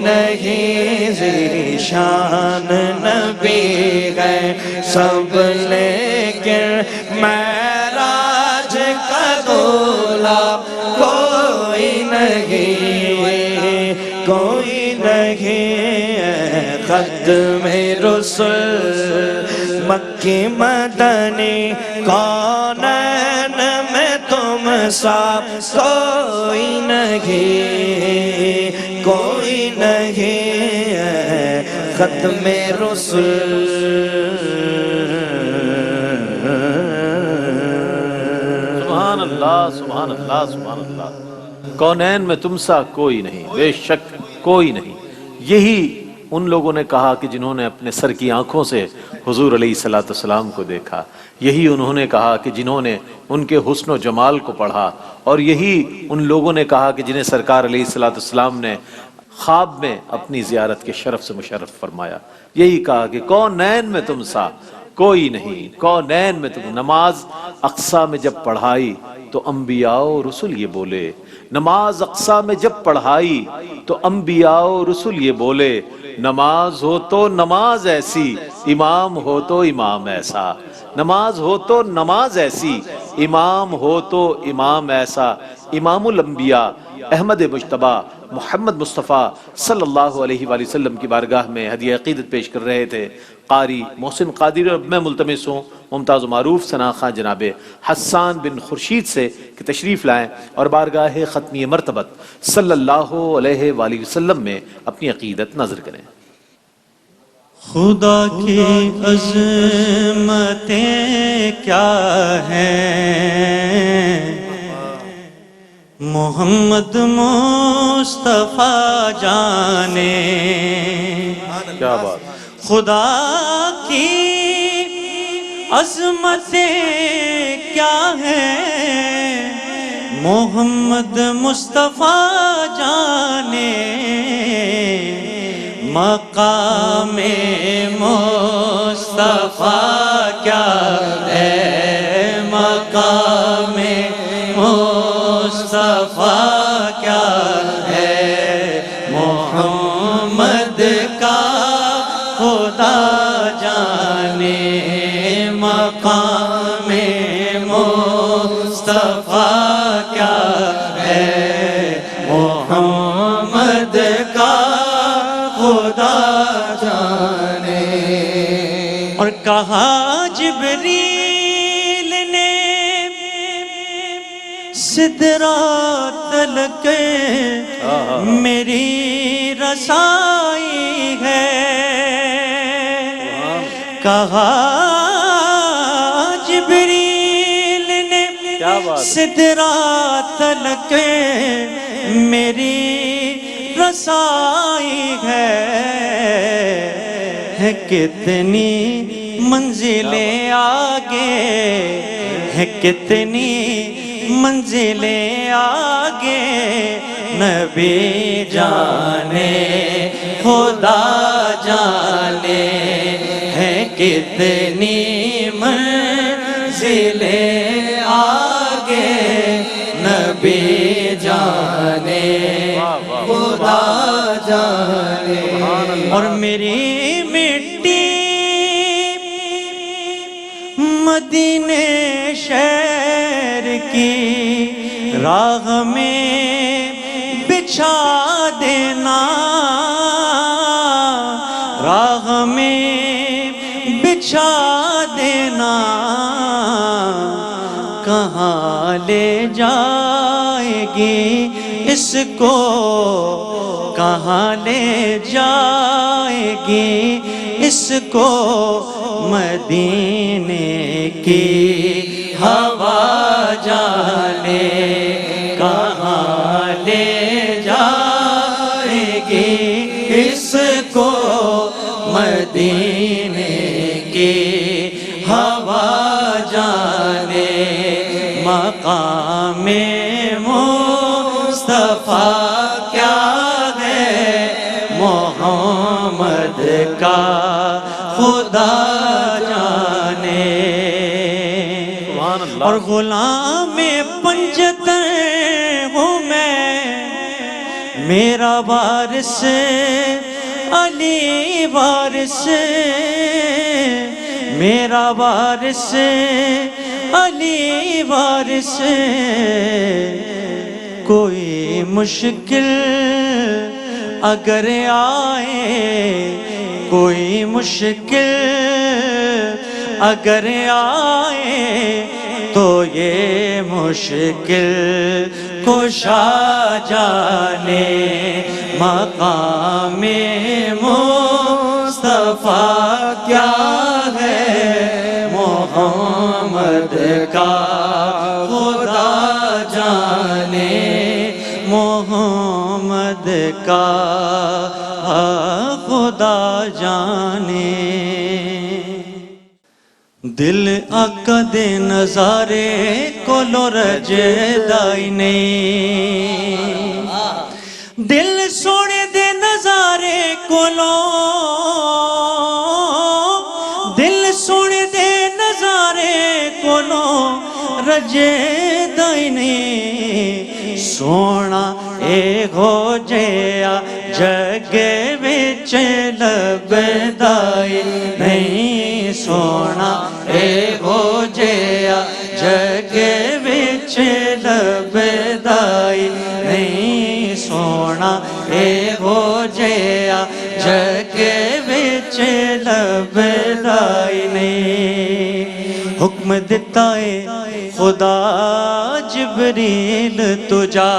نہیں ذیشان نبی ہے سب لیکن معراج کا دولہ کوئی نہیں ختم رسول مکی مدنی کونین میں تم سا کوئی نہیں ختم رسول سبحان اللہ سبحان اللہ سبحان اللہ کونین میں تم سا کوئی نہیں بے شک کوئی نہیں یہی ان لوگوں نے کہا کہ جنہوں نے اپنے سر کی آنکھوں سے حضور علیہ السلام کو دیکھا یہی انہوں نے کہا کہ جنہوں نے ان کے حسن و جمال کو پڑھا اور یہی ان لوگوں نے کہا کہ جنہیں سرکار علیہ السلام نے خواب میں اپنی زیارت کے شرف سے مشرف فرمایا یہی کہا کہ کونین میں تم سا کوئی نہیں کونین میں تم نماز اقصیٰ میں جب پڑھائی تو انبیاء و رسول یہ بولے نماز اقصیٰ میں جب پڑھائی تو انبیاء و رسول یہ بولے نماز ہو تو نماز ایسی امام ہو تو امام ایسا نماز ہو تو نماز ایسی امام ہو تو امام ایسا امام الانبیاء احمد مجتبیٰ محمد مصطفیٰ صلی اللہ علیہ وآلہ وسلم کی بارگاہ میں ہدیہ عقیدت پیش کر رہے تھے قاری محسن قادری اور میں ملتمس ہوں ممتاز و معروف ثنا خان جناب حسان بن خورشید سے کہ تشریف لائیں اور بارگاہ ختمی مرتبت صلی اللہ علیہ وآلہ وسلم میں اپنی عقیدت نظر کریں خدا کی عظمتیں کیا ہیں محمد مصطفیٰ جانے کیا بات خدا کی عظمتیں کیا ہیں محمد مصطفیٰ جانے مقام مصطفیٰ کیا ہے مقام مصطفیٰ کیا ہے محمد کا خدا جانے مقام مصطفیٰ کیا ہے محمد کا خدا جانے اور کہا جبریل نے سدرات تلک میری رسائی ہے کہا جبریل نے سدرات تلک میری رسائی ہے کتنی منزلیں آگے ہے کتنی منزلیں آگے نبی جانے خدا جانے ہے کتنی منزلیں آگے نبی جانے خدا جانے اور میری مٹی مدینے شہر کی راہ میں بچھا دینا کہاں لے جائے گی اس کو کہاں لے جائے گی اس کو مدینے کی ہوا جانے کہاں لے جائے گی اس کو مدینے کی ہوا جانے مقام مصطفیٰ کیا ہے محمد کا خدا جانے اور غلام پنجتن ہوں میں میرا وارث علی وارث میرا وارث علی وارث کوئی مشکل اگر آئے کوئی مشکل اگر آئے تو یہ مشکل کشا جانے مقام مصطفیٰ کیا ہے محمد کا خدا جانے محمد کا خدا جانے دل آقا دے نظارے کولو رجدائی نہیں دل سونے دے نظارے کولو دل سونے دے نظارے کولو رجدائی نہیں سونا اے ہو جیا جگ وچ لبدائی نہیں سونا اے ہو جیا جگ وچ لبدائی نہیں سونا اے ہو جیا جگ وچ لبدائی نہیں حکم دیتا ہے خدا جبریل تجا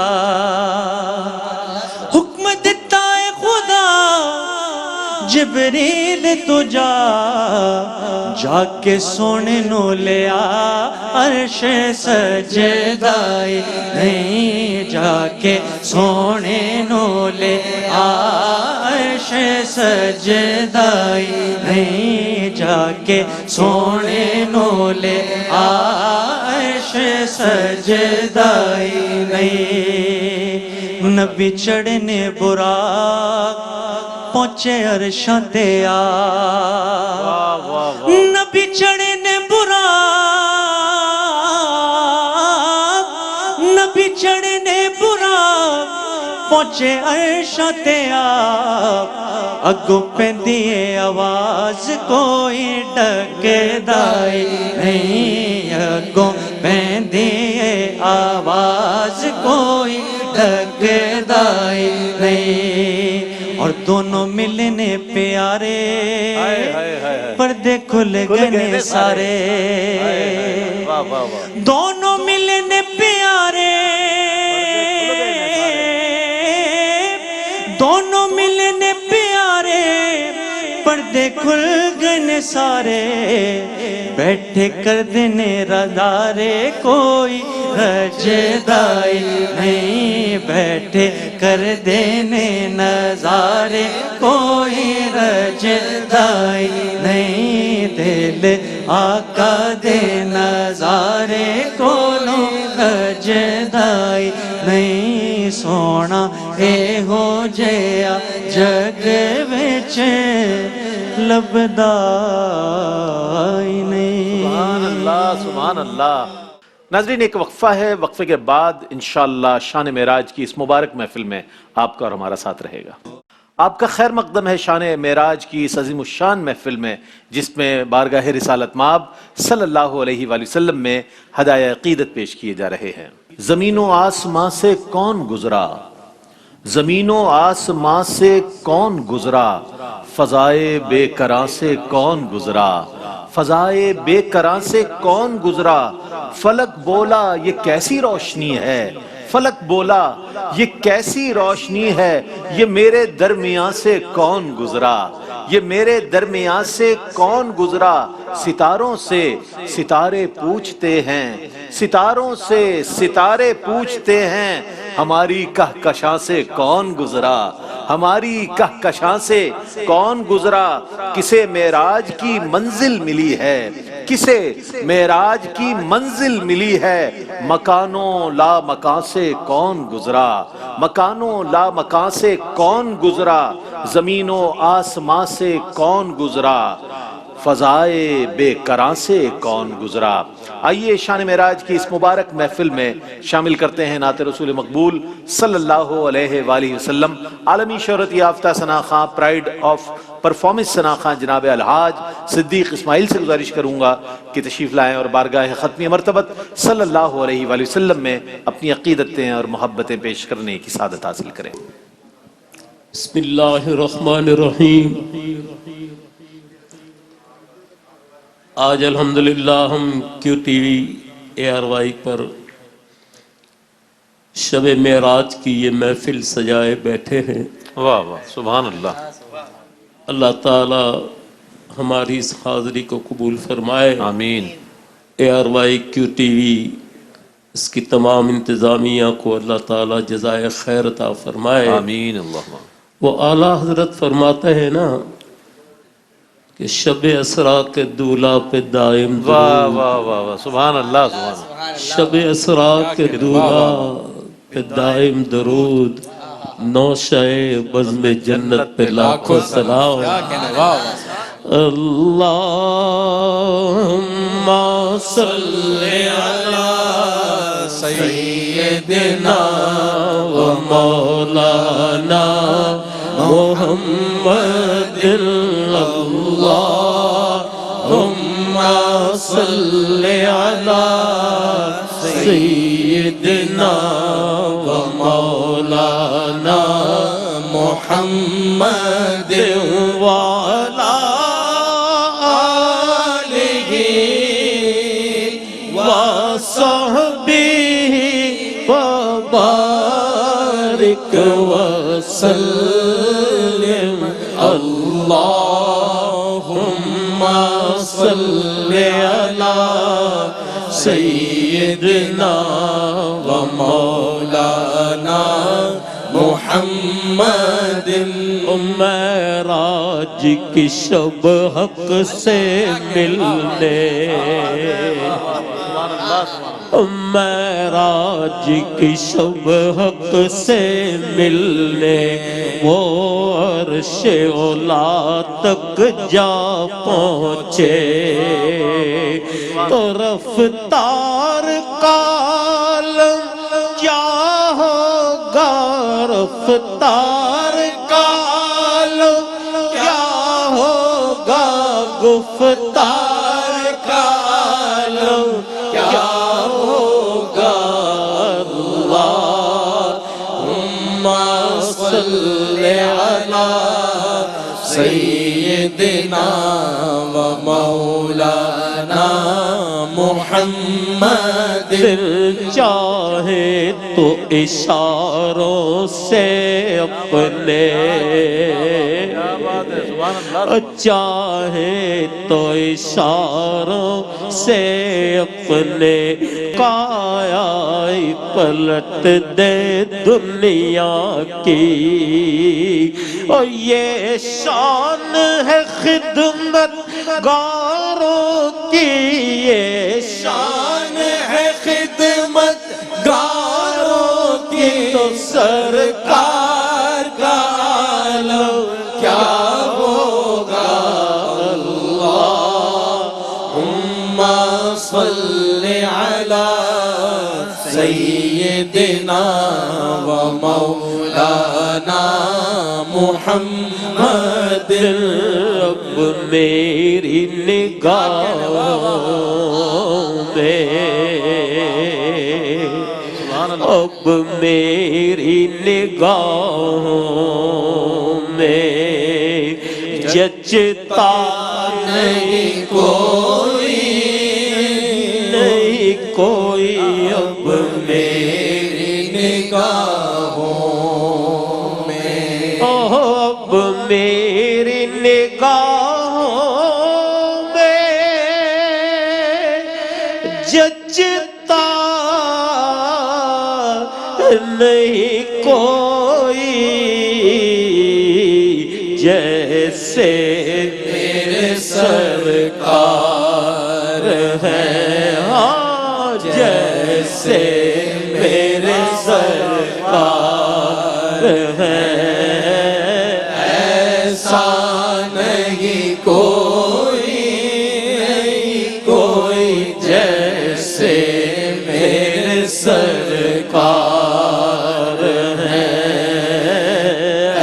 حکم دیتا ہے خدا جبریل تجا جا کے سونے نو لیا عرش سجدائی نہیں جا کے سونے نو لیا عرش سجدائی نہیں جا کے سونے نو لیا عرش سجدائی نہیں نبی چڑھنے براق پہنچے عرشاں تے آپ نبی چڑھنے براق نبی چڑھنے براق پہنچے عرشاں تے آپ اگوں پیندی آواز کوئی ڈکدائی نہیں اگوں پیندی آواز کوئی ڈکدائی نہیں اور دونوں ملنے پیارے پردے کھل گئے سارے دونوں ملنے پیارے دونوں ملنے پیارے پردے کھل گئے سارے بیٹھے کر دینے رادارے کوئی رجدائی نہیں بیٹھے کر دینے نظارے کوئی رجدائی نہیں دل آقا دے نظارے کولو رجدائی نہیں سونا اے ہو جیا جگ وچ لبدائی نہیں سبحان اللہ سبحان اللہ ناظرین ایک وقفہ ہے وقفے کے بعد انشاءاللہ شان معراج کی اس مبارک محفل میں آپ کا اور ہمارا ساتھ رہے گا آپ کا خیر مقدم ہے شان معراج کی اس عظیم الشان محفل میں جس میں بارگاہ رسالت مآب صلی اللہ علیہ وآلہ وسلم میں ہدایہ عقیدت پیش کیے جا رہے ہیں زمین و آسمان سے کون گزرا زمین و آسمان سے کون گزرا فضائے بے کراں سے کون گزرا فضائے بے کراں سے کون گزرا، فلک بولا یہ کیسی روشنی ہے، فلک بولا یہ کیسی روشنی ہے، یہ میرے درمیان سے کون گزرا، یہ میرے درمیان سے کون گزرا، ستاروں سے ستارے پوچھتے ہیں، ستاروں سے ستارے پوچھتے ہیں، ہماری کہکشاں سے کون گزرا، ہماری کہکشاں سے کون گزرا، کسے معراج کی منزل ملی ہے، کسے معراج کی منزل ملی ہے، مکانوں لا مکان سے کون گزرا، مکانوں لا مکان سے کون گزرا، زمین و آسمان سے کون گزرا، فضائے بے کراں سے کون گزرا۔ آئیے شان معراج کی اس مبارک محفل میں شامل کرتے ہیں نعت رسول مقبول صلی اللہ علیہ وآلہ وسلم۔ عالمی شہرت یافتہ ثنا خان، پرائیڈ آف پرفارمنس ثنا خان جناب الحاج صدیق اسماعیل سے گزارش کروں گا کہ تشریف لائیں اور بارگاہ ختمی مرتبت صلی اللہ علیہ وآلہ وسلم میں اپنی عقیدتیں اور محبتیں پیش کرنے کی سعادت حاصل کریں۔ بسم اللہ الرحمن الرحیم۔ آج الحمدللہ ہم کیو ٹی وی ARY پر شب معراج کی یہ محفل سجائے بیٹھے ہیں۔ واہ واہ، سبحان اللہ۔ اللہ تعالی ہماری اس حاضری کو قبول فرمائے، آمین۔ ARY کیو ٹی وی اس کی تمام انتظامیہ کو اللہ تعالی جزائے خیر عطا فرمائے، آمین اللہم۔ وہ اعلیٰ حضرت فرماتے ہیں نا کہ شب اسرا کے دولہ پہ دائم واہ درود، واہ واہ واہ، سبحان اللہ سبحان اللہ۔ شب اسرا کے دولہ پہ دائم درود، نوشہ بزم جنت پہ لاکھوں سلام۔ اللہم صلی علی سیدنا و مولانا محمد، اللہم صلی علی سیدنا و مولانا محمد وعلی آلہ وصحبہ وبارک وسلم۔ اللہم صلی علی سیدنا و مولانا محمد۔ معراج کی شب حق سے ملنے، معراج کی شب حق سے ملنے، وہ عرش اولا تک جا پہنچے، تو رفتار کالم کیا ہوگا، رفتار کالم کیا ہوگا، گفتار کالم کیا ہوگا، اللہم صلی علی سیدنا و مولانا محمد۔ دل چاہے تو اشاروں سے اپنے، چاہے تو اشاروں سے اپنے، کایا پلٹ دے دنیا کی، اور یہ شان ہے خدمت گاروں کی، یہ شان ہے خدمت گاروں کی، تو سرکار کا عالم کیا ہوگا، اللہم صلی علی سیدنا و مولانا محمد۔ اب میری نگاہوں میں، اب میری نگاہوں میں جچتا نہیں کو کوئی اب میری نگاہوں میں اب میری نگاہوں میں جچتا نہیں کوئی جیسے میرے سرکار ہے ہاں جیسے میرے سرکار ہے ایسا نہیں کوئی جیسے میرے سرکار ہے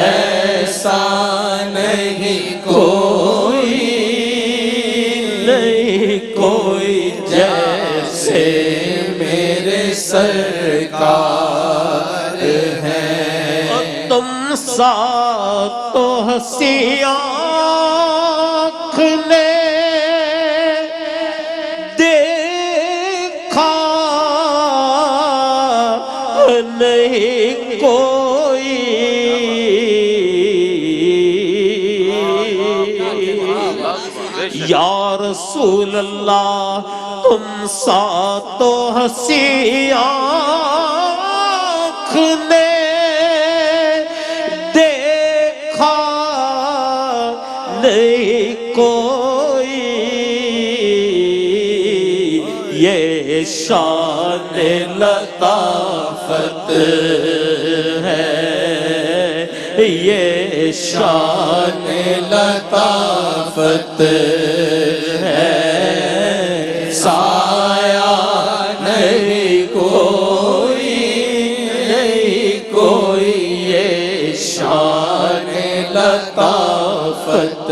ایسا نہیں کوئی جیسے میرے سرکار ہے تم سا تو ہنسی آنکھ نے دیکھا نہیں کوئی یا رسول اللہ تم سا تو ہنسی آنکھ نے دیکھا نہیں کوئی یہ شان لطافت ہے یہ شان لطافت ہے سایہ نہیں کوئی یہ شان لطافت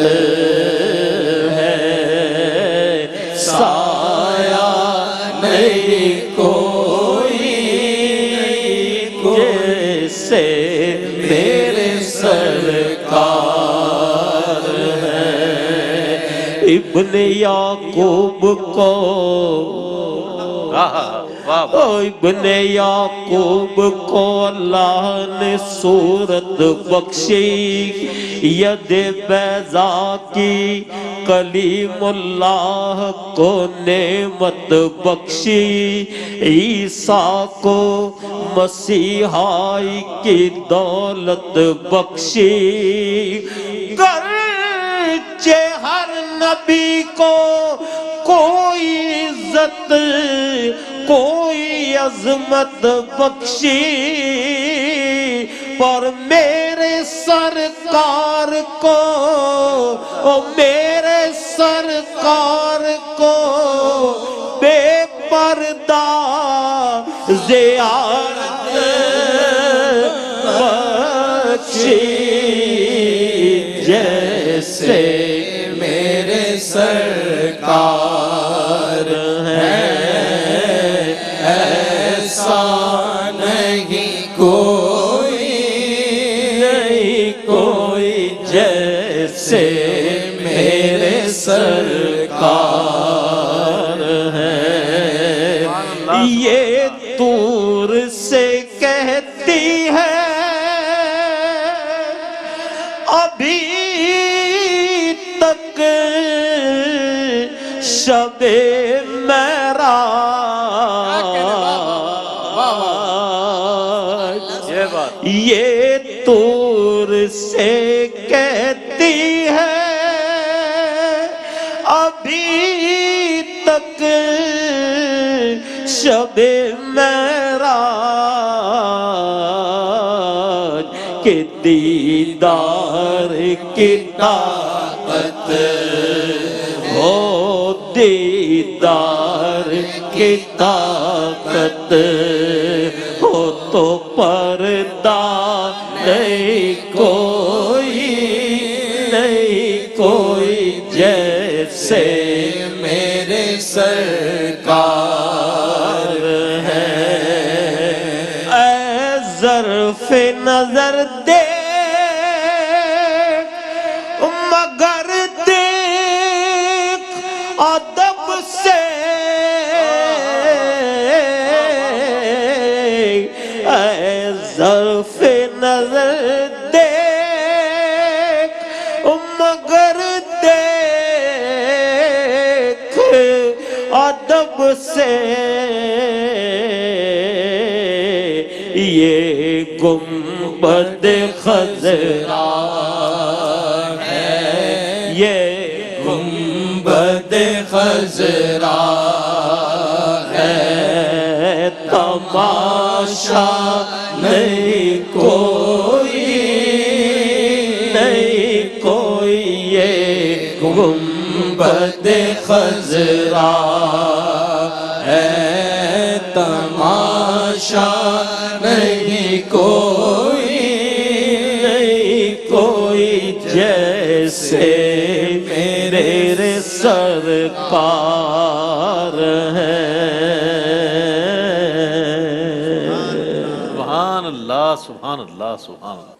ہے سایہ نہیں کوئی جیسے میرے سرکار ہے ابن یعقوب کو ابن یعقوب کو اللہ نے صورت بخشی ید بیضا کی کلیم اللہ کو نعمت بخشی عیسیٰ کو مسیحائی کی دولت بخشی گرچہ ہر نبی کو کوئی عزت کوئی عظمت بخشی پر میرے سرکار کو میرے سرکار کو بے پردہ زیارت بخشی جیسے میرے سرکار ہے ایسا نہیں کوئی جیسے میرے سرکار ہے یہ طور سے کہتی ہے ابھی تک شب معراج یہ طور سے کہتی ہے ابھی تک شب معراج کے دیدار کی طاقت ہو دیدار کی طاقت ہو تو پردہ نہیں کوئی جیسے میرے سرکار ہے اے ظرف نظر دے مگر دیکھ ادب سے طرف نظر دیکھ مگر دیکھ ادب سے یہ گنبد خضرا ہے، یہ گنبد خضرا ہے، تماشا نہیں کوئی، نہیں کوئی، یہ گنبد خضرا ہے، تماشا نہیں کوئی، نہیں کوئی جیسے میرے سرکار ہیں۔ سبحان اللہ، سبحان اللہ، سبحان اللہ۔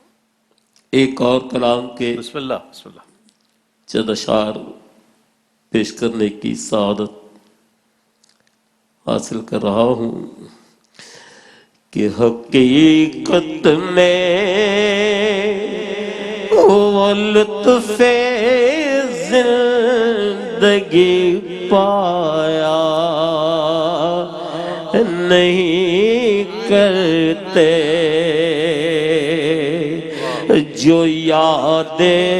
ایک اور کلام کے بسم اللہ، بسم اللہ۔ چند اشعار پیش کرنے کی سعادت حاصل کر رہا ہوں کہ حقیقت میں وہ لطف زندگی پایا نہیں کرتے جو یادیں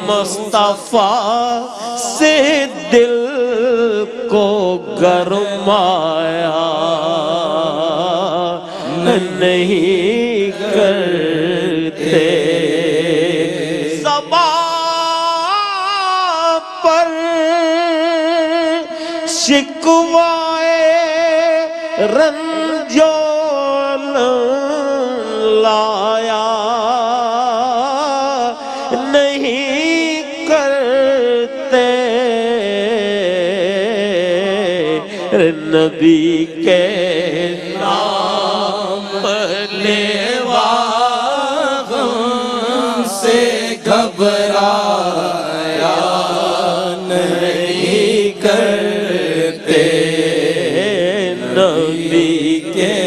مصطفیٰ سے دل کو گرمایا نہیں کرتے زبان پر شکوائے رنج و لایا نہیں کرتے نبی کے نام لیوا غم سے گھبرایا نہیں کرتے، نبی کے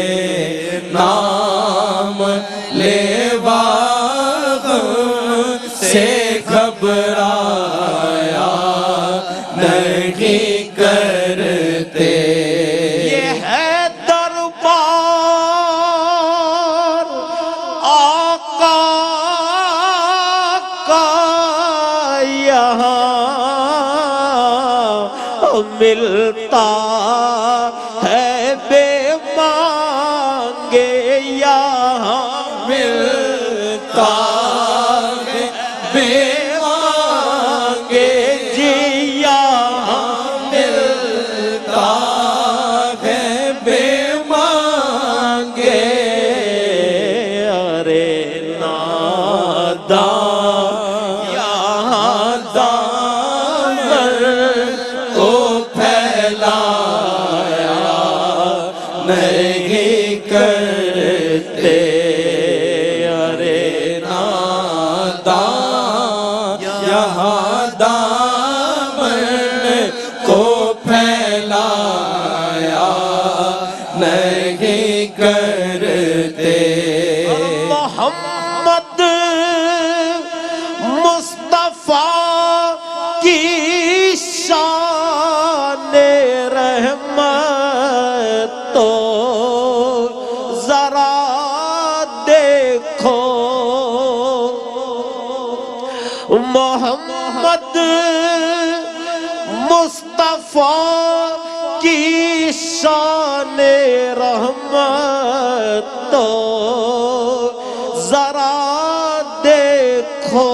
نام لیوا غم سے گھبرایا نہیں کرتے۔ یہ ہے دربار آقا کا یہاں ملتا ہے بے مانگے یہاں ملتا ہے بے مانگے جی یہاں ملتا ہے بے مانگے، ارے نادان یہاں دامن کو پھیلایا نہیں کرتے، ارے نادان یہاں دامن کو پھیلایا نہیں کرتے۔ محمد مصطفیٰ کی شان رحمت تو ذرا دیکھو، محمد مصطفیٰ کی شان رحمت تو ذرا دیکھو،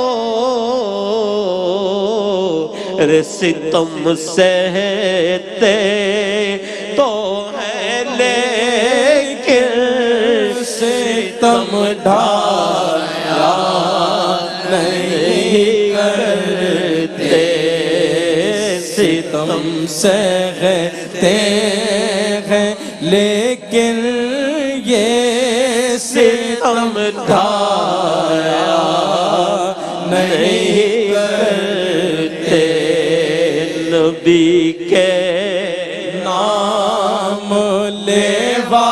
رے ستم سہتے تو ہے لیکن ستم ڈھایا نہیں کرتے، ستم سہتے ہیں لیکن یہ ستم ڈھایا نہیں کرتے، نبی کے نام لیوا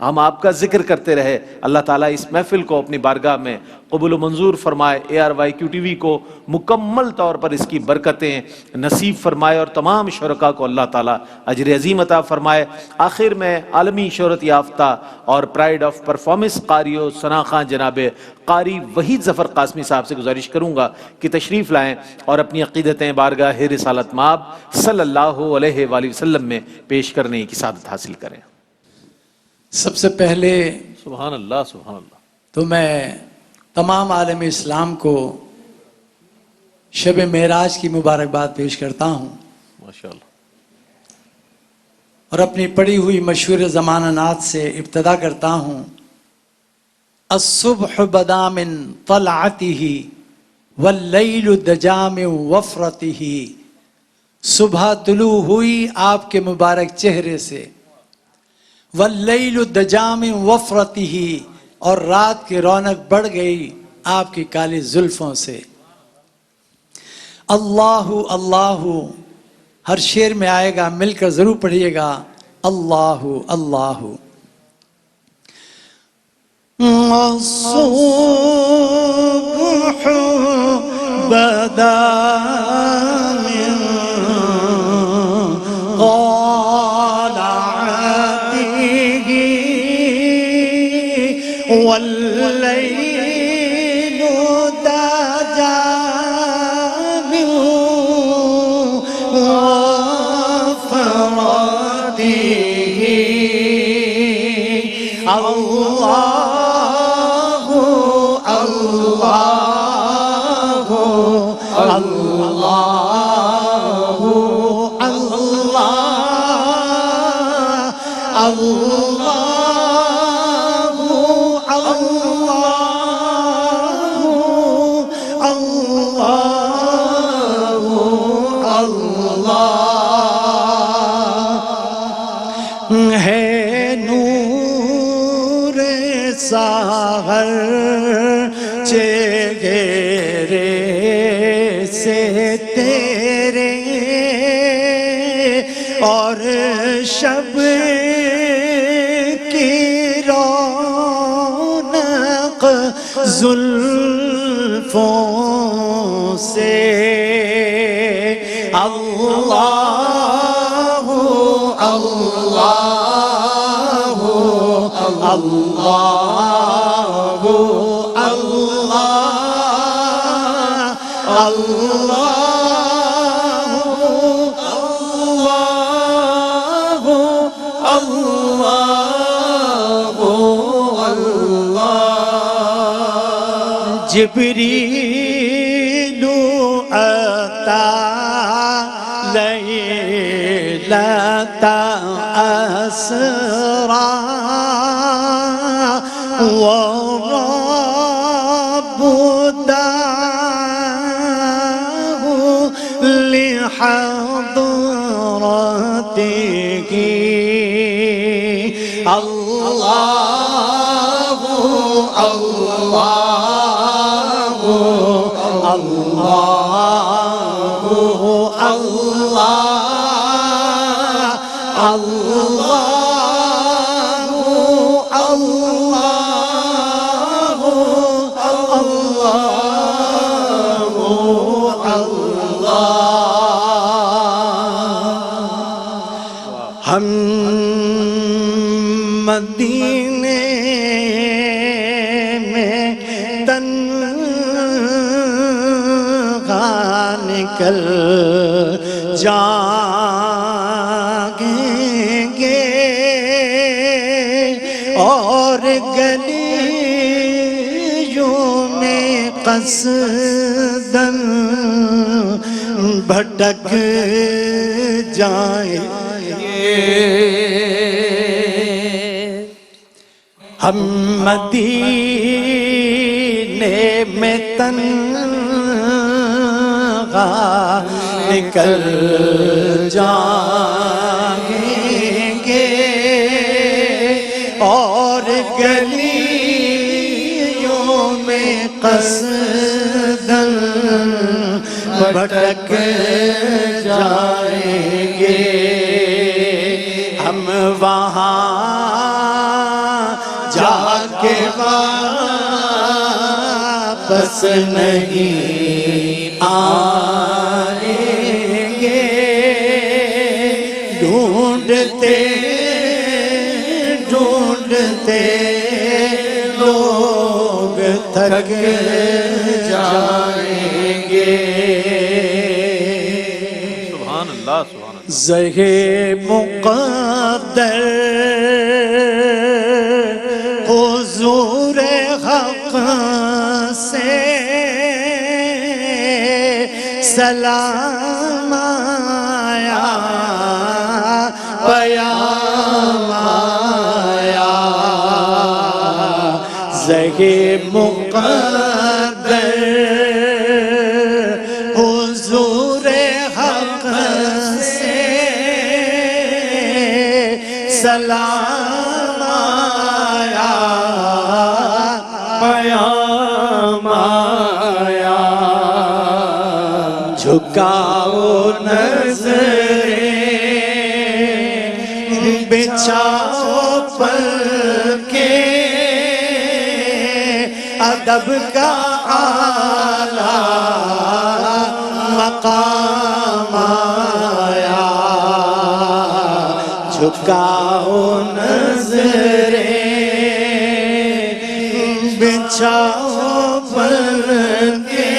ہم آپ کا ذکر کرتے رہے. اللہ تعالیٰ اس محفل کو اپنی بارگاہ میں قبول و منظور فرمائے. ARYQ-TV کو مکمل طور پر اس کی برکتیں نصیب فرمائے اور تمام شرکاء کو اللہ تعالیٰ اجر عظیم عطا فرمائے. آخر میں عالمی شہرت یافتہ اور پرائیڈ آف پرفارمنس قاری و ثنا خاں جناب قاری وحید ظفر قاسمی صاحب سے گزارش کروں گا کہ تشریف لائیں اور اپنی عقیدتیں بارگاہ رسالت مآب صلی اللہ علیہ وآلہ وسلم میں پیش کرنے کی سعادت حاصل کریں. سب سے پہلے سبحان اللہ سبحان اللہ. تو میں تمام عالم اسلام کو شب معراج کی مبارکباد پیش کرتا ہوں ماشاءاللہ. اور اپنی پڑھی ہوئی مشہور زمانہ نعت سے ابتدا کرتا ہوں. الصبح بدا من طلعته واللیل دجا من وفرته. صبح طلوع ہوئی آپ کے مبارک چہرے سے. واللیل دجا من وفرته. اور رات کی رونق بڑھ گئی آپ کی کالی زلفوں سے. اللہ اللہ ہر شعر میں آئے گا، مل کر ضرور پڑھیے گا. اللہ اللہ. الصبح بدا من طلعته والليل دجا من وفرته. الله الله الله ہے نور سحر چہرے سے تیرے اور شب کی رونق زلفوں سے. اللہ اللہ اللہ اللہ. جبریل اتا لیلۃ اسرا ورب دعاه لحضرته. الله الله الله ہم مدینے میں تنہا نکل جائیں گے اور گلیوں میں قصداً بھٹک جائیں گے. ہم مدینے میں تنہا نکل جائیں گے اور گلیوں میں قصداً بھٹک جائیں گے. ہم وہاں واپس نہیں آئیں گے، ڈھونڈتے ڈھونڈتے لوگ تھک جائیں گے۔ سبحان اللہ سبحان اللہ۔ زہ مقدر حضور حق سے سلام آیا، پیام آیا، زہ مقدر حضور حق سے سلام آیا، پیام آیا، جھکاؤ نظریں، بچھاؤ پلکیں، ادب کا اعلیٰ مقام آیا، جھکاؤ نظریں، بچھاؤ پلکیں،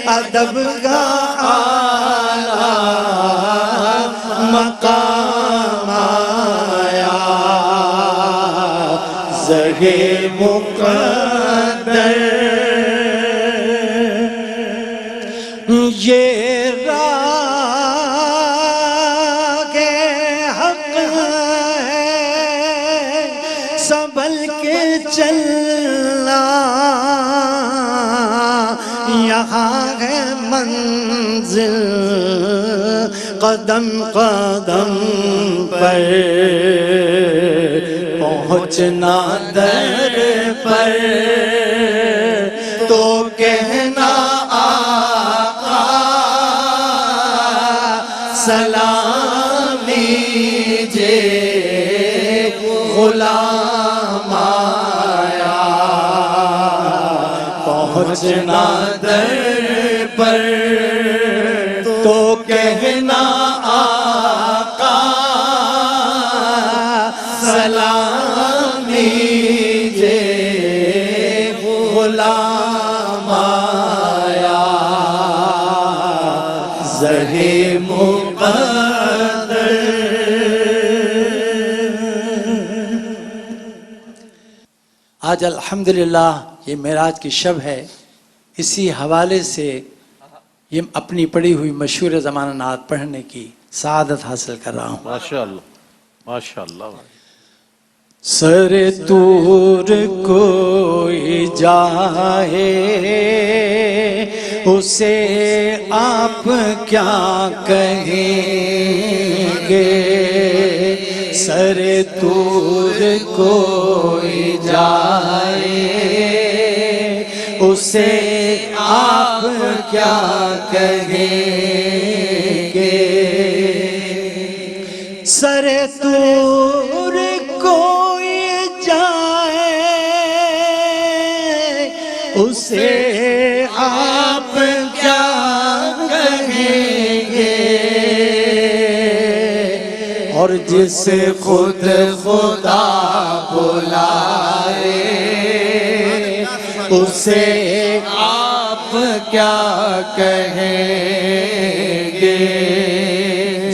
ادب کا اعلیٰ مقام آیا، زہ مقدر یہ راگ حق ہے، سنبھل کے چلنا، یہاں ہے منزل قدم قدم پر، پہنچنا در پر تو کہنا آقا سلام لیجے، غلام آیا، پہنچنا در پر تو کہنا آقا سلام لیجے، غلام آیا، زہ مقدر۔ آج الحمدللہ یہ معراج کی شب ہے، اسی حوالے سے یہ اپنی پڑھی ہوئی مشہور زمانہ نعت پڑھنے کی سعادت حاصل کر رہا ہوں۔ ماشاءاللہ ماشاءاللہ۔ سر طور کوئی جائے اسے آپ کیا کہیں گے، سر طور کوئی جائے اسے آپ کیا کہیں گے، سر طور کوئی جائے اسے آپ کیا کہیں گے، اور جسے خود خدا بلائے اسے آپ کیا کہیں گے،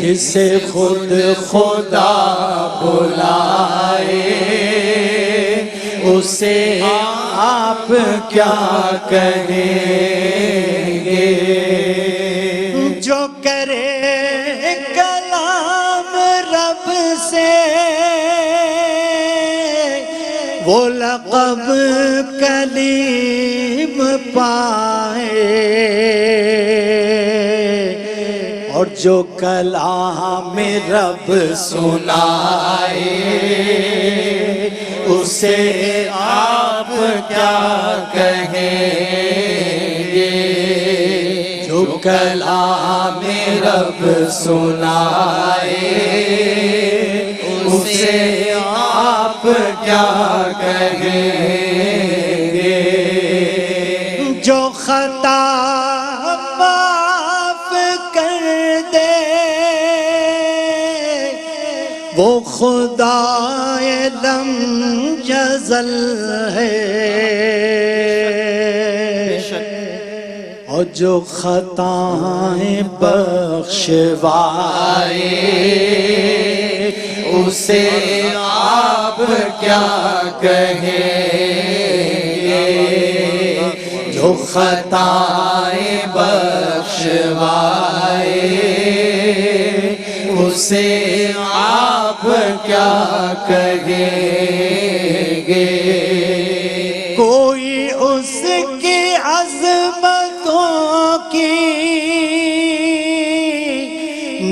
جسے خود خدا بلائے اسے آپ کیا کہیں گے، جو کرے کلام رب سے وہ لقب کلیم پائے، اور جو کلام رب سنائے اسے آپ کیا کہیں گے، جو کلام رب سنائے اسے آپ کیا کہیں گے، دے وہ خدائے لم یزل ہے اور جو خطائیں بخشوائے اسے آپ کیا کہیں گے جو خطائیں بخشوائے اسے آپ کیا کہیں گے کوئی اس کی عظمتوں کی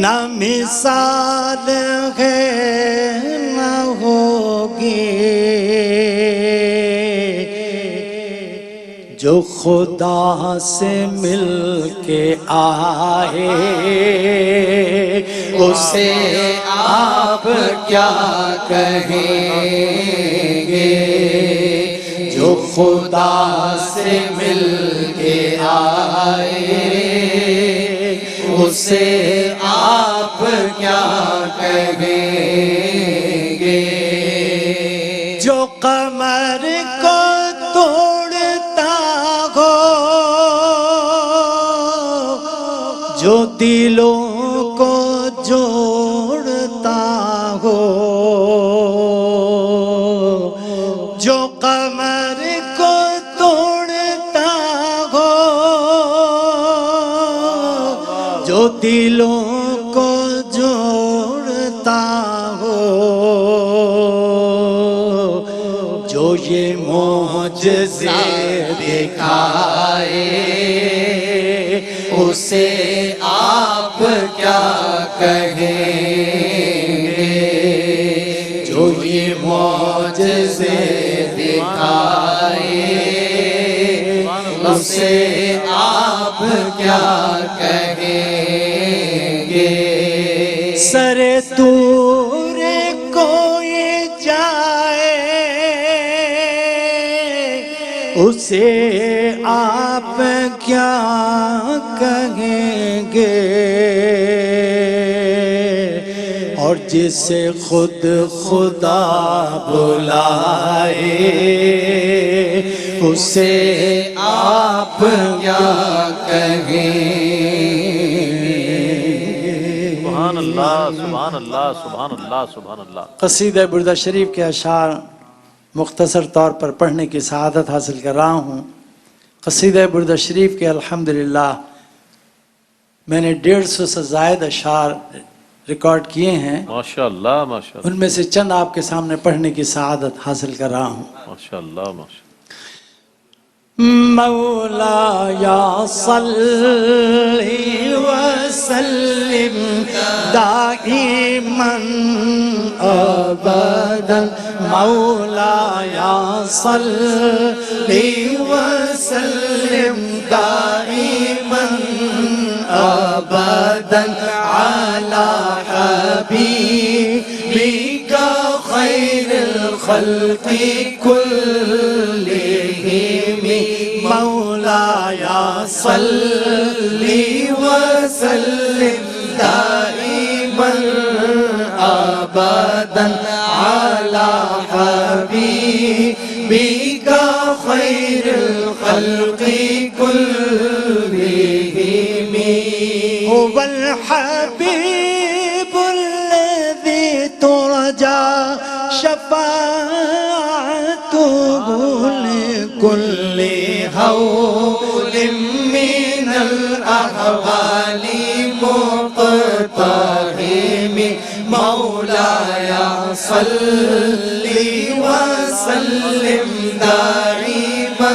نہ مثال ہے نہ ہوگی جو خدا سے مل کے آئے اسے آپ کیا کہیں گے جو خدا سے مل کے آئے اسے آپ کیا کہیں گے جو قمر کو توڑتا ہو جو دلوں کو جوڑتا ہو جو قمر کو توڑتا ہو جو دلوں کو جوڑتا ہو جو یہ معجزے دکھائے اسے آپ کیا کہیں گے جو یہ معجزے دکھائے اسے آپ کیا کہیں گے سر طور کوئی جائے اسے آپ کیا کہیں گے اور جسے خود خدا بلائے اسے آپ کیا کہیں سبحان اللہ سبحان اللہ سبحان اللہ سبحان اللہ. قصیدہ بردہ شریف کے اشعار مختصر طور پر پڑھنے کی سعادت حاصل کر رہا ہوں. قصیدہ بردہ شریف کے الحمدللہ میں نے 150 سے زائد اشعار ریکارڈ کیے ہیں. ماشاءاللہ ماشاءاللہ ان میں سے چند آپ کے سامنے پڑھنے کی سعادت حاصل کر رہا ہوں. ماشاءاللہ ماشاءاللہ. مولایا صلی وسلم دائما ابدا مولایا صلی وسلم دائما ابدا على حبيبك خير الخلق كلهم مولایا صلی وسلم دائما ابدا على حبيبك خير الخلق كلهم هو الحبيب الذي ترجى شفاعته لكل هول من الأحوال مقتحم مولاي صل وسلم دائما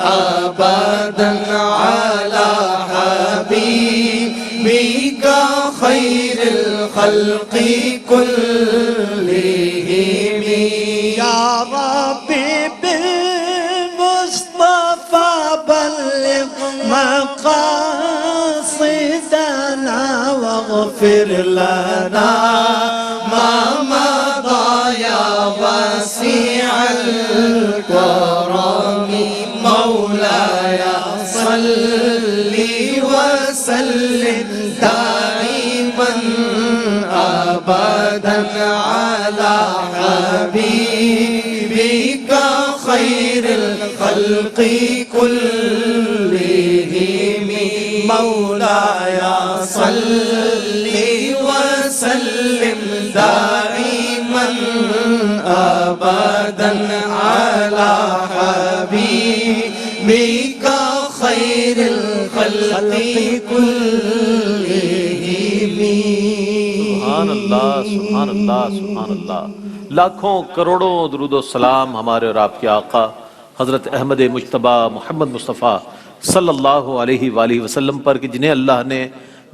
أبدا على حبيبك خير الخلق كلهم يا ربي بالمصطفى بلغ مقاصدنا واغفر لنا ما مضى يا واسع الكرم مولاي صل وسلم أبدا على حبيبك خير الخلق كلهم مولاي صل وسلم دائما أبدا على حبيبك خير الخلق كلهم سبحان اللہ سبحان اللہ سبحان اللہ. لاکھوں کروڑوں درود و سلام ہمارے اور آپ کے آقا حضرت احمد مجتبی محمد مصطفیٰ صلی اللہ علیہ وآلہ وسلم پر کہ جنہیں اللہ نے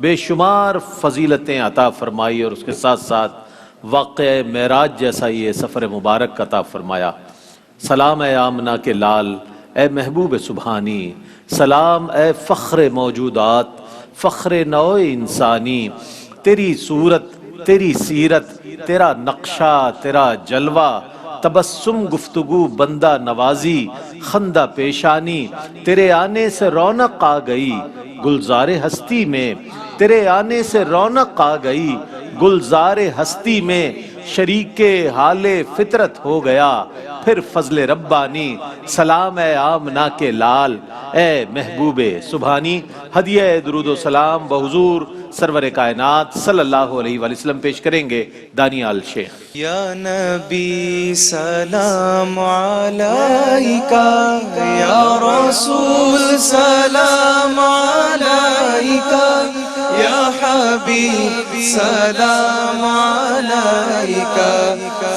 بے شمار فضیلتیں عطا فرمائی اور اس کے ساتھ ساتھ واقع معراج جیسا یہ سفر مبارک عطا فرمایا. سلام اے آمنہ کے لال، اے محبوب سبحانی، سلام اے فخر موجودات، فخر نوع انسانی. تیری صورت، تیری سیرت، تیرا نقشہ، تیرا جلوہ، تبسم گفتگو بندہ نوازی، خندہ پیشانی، تیرے آنے سے رونق آ گئی گلزار ہستی میں، تیرے آنے سے رونق آ گئی گلزار ہستی میں. شریک حال فطرت ہو گیا پھر فضل ربانی. سلام اے آمنہ کے لال، اے محبوب سبحانی. ہدیہ درود و سلام بحضور سرور کائنات صلی اللہ علیہ وآلہ وسلم پیش کریں گے دانیال شیخ. یا نبی سلام علیکہ، یا رسول سلام علیکہ، یا حبیب سلام علیکہ،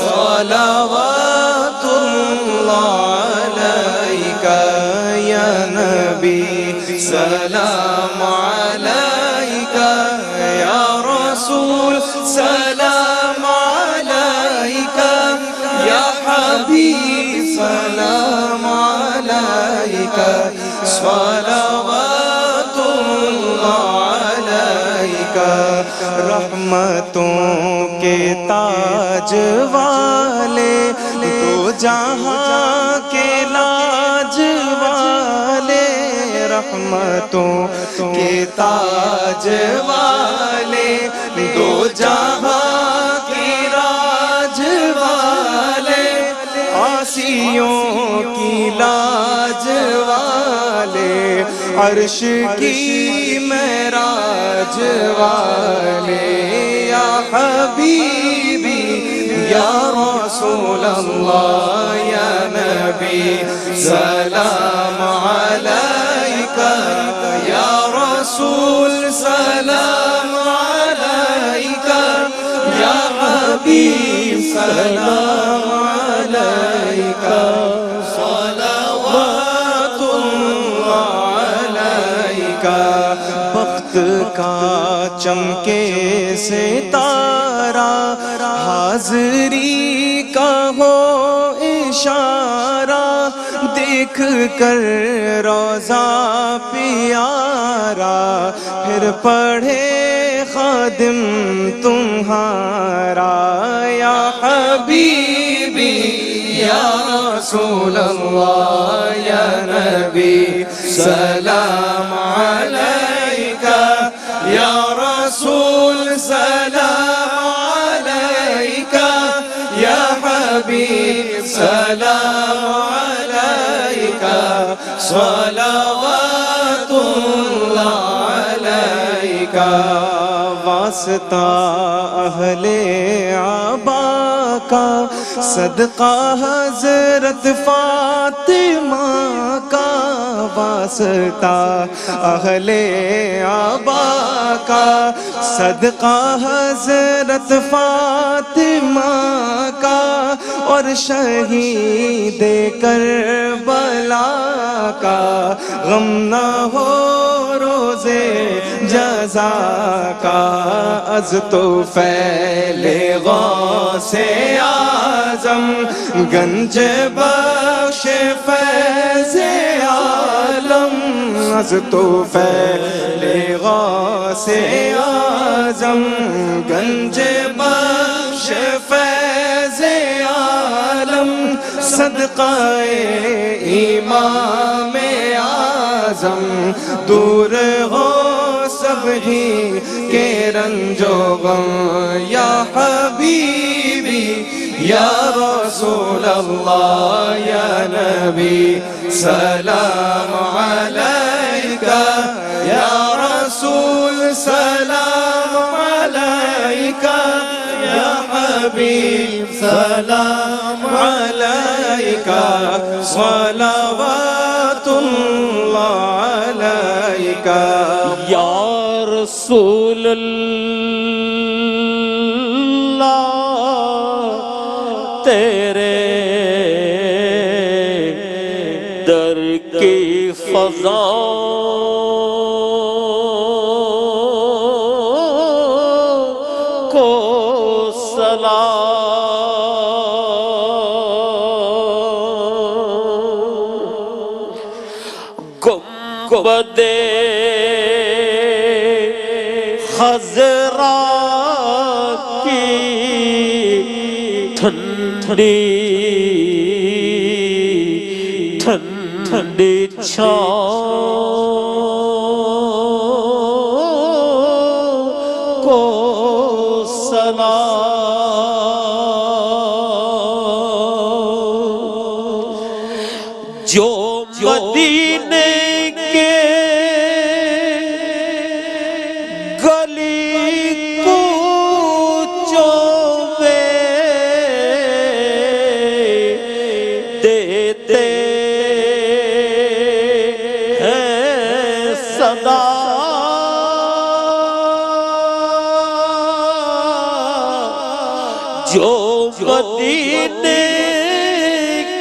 صلوات اللہ علیکہ. یا نبی سلام علیکہ، یا رسول سلام علیکہ، یا حبیب سلام علیکہ، صلوات اللہ علیکہ. رحمتوں کے تاج والے، دو جہاں کے لاج والے، رحمتوں کے تاج والے، دو جہاں کے راج والے، عاصیوں کی لاج والے، عرش کی معراج والے. یا حبیبی یا رسول اللہ، یا نبی سلام علیکہ، یا رسول سلام علیکہ، یا حبیب سلام علیکہ، صلوات اللہ علیکہ. بخت کا چمکے ستارہ، حاضری کا ہو اشارہ، دیکھ کر روضہ پیارا، پھر پڑھے خادم تمہارا. یا حبیبی یا رسول اللہ، یا نبی سلام علیکہ، یا رسول سلام علیکہ، یا حبیب سلام علیکہ، صلوات اللہ علیکہ. واسطہ اہل عبا کا، صدقہ حضرت فاطمہ کا، واسطہ اہل عبا کا، صدقہ حضرت فاطمہ کا، اور شہید کربلا کا. غم نہ ہو روزے جزا کا، از تو فیل غوث اعظم گنج بخش فیض عالم، از تو فیل غوث اعظم گنج بخش فیض عالم، صدقہ امام اعظم دور ہو ہی کے رنج و غم یا حبیبی یا رسول اللہ یا نبی سلام علیکہ یا رسول سلام علیکہ یا حبیب سلام علیکہ صلوات اللہ علیکہ یا رسول اللہ تیرے در کی فضا کو سلام گنبد خضرا کی ٹھنڈی ٹھنڈی چھاؤں کو سلام جو مدینے کے گلی کوچوں میں دیتے ہیں صدا جو مدینے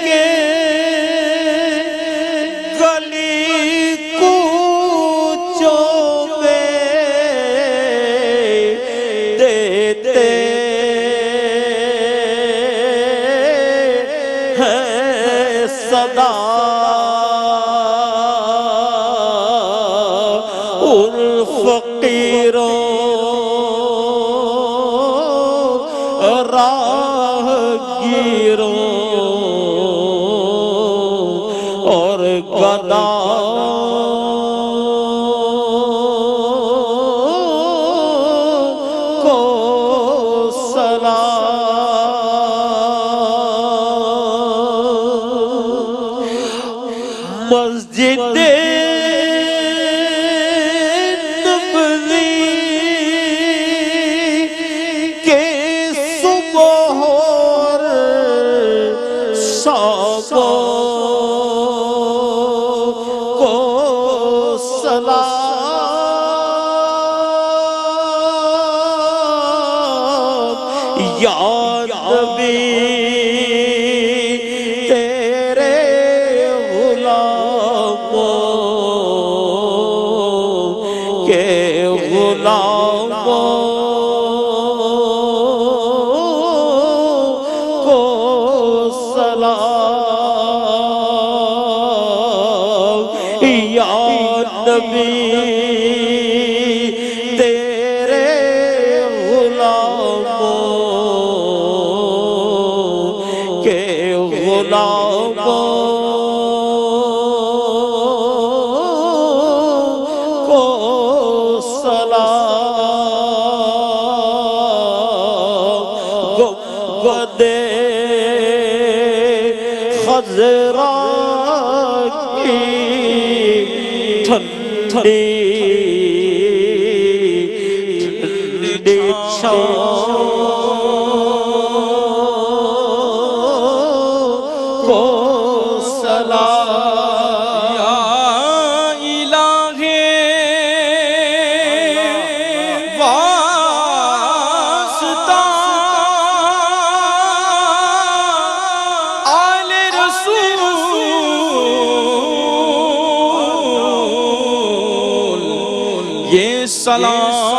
کے گلی کوچوں میں دیتے ہیں صدا ان فقیروں راہگیروں اور گداؤں کو سلام مسجد نبوی کے صبح اور شام کو سلام یا نبی تیرے غلاموں کے غلاموں کو سلام یا نبی تیرے غلاموں کے غلاموں کو سلام گنبد خضرا کی ٹھنڈی ٹھنڈی چھاؤں کو سلام یا الہ واسطہ آل رسول یہ سلام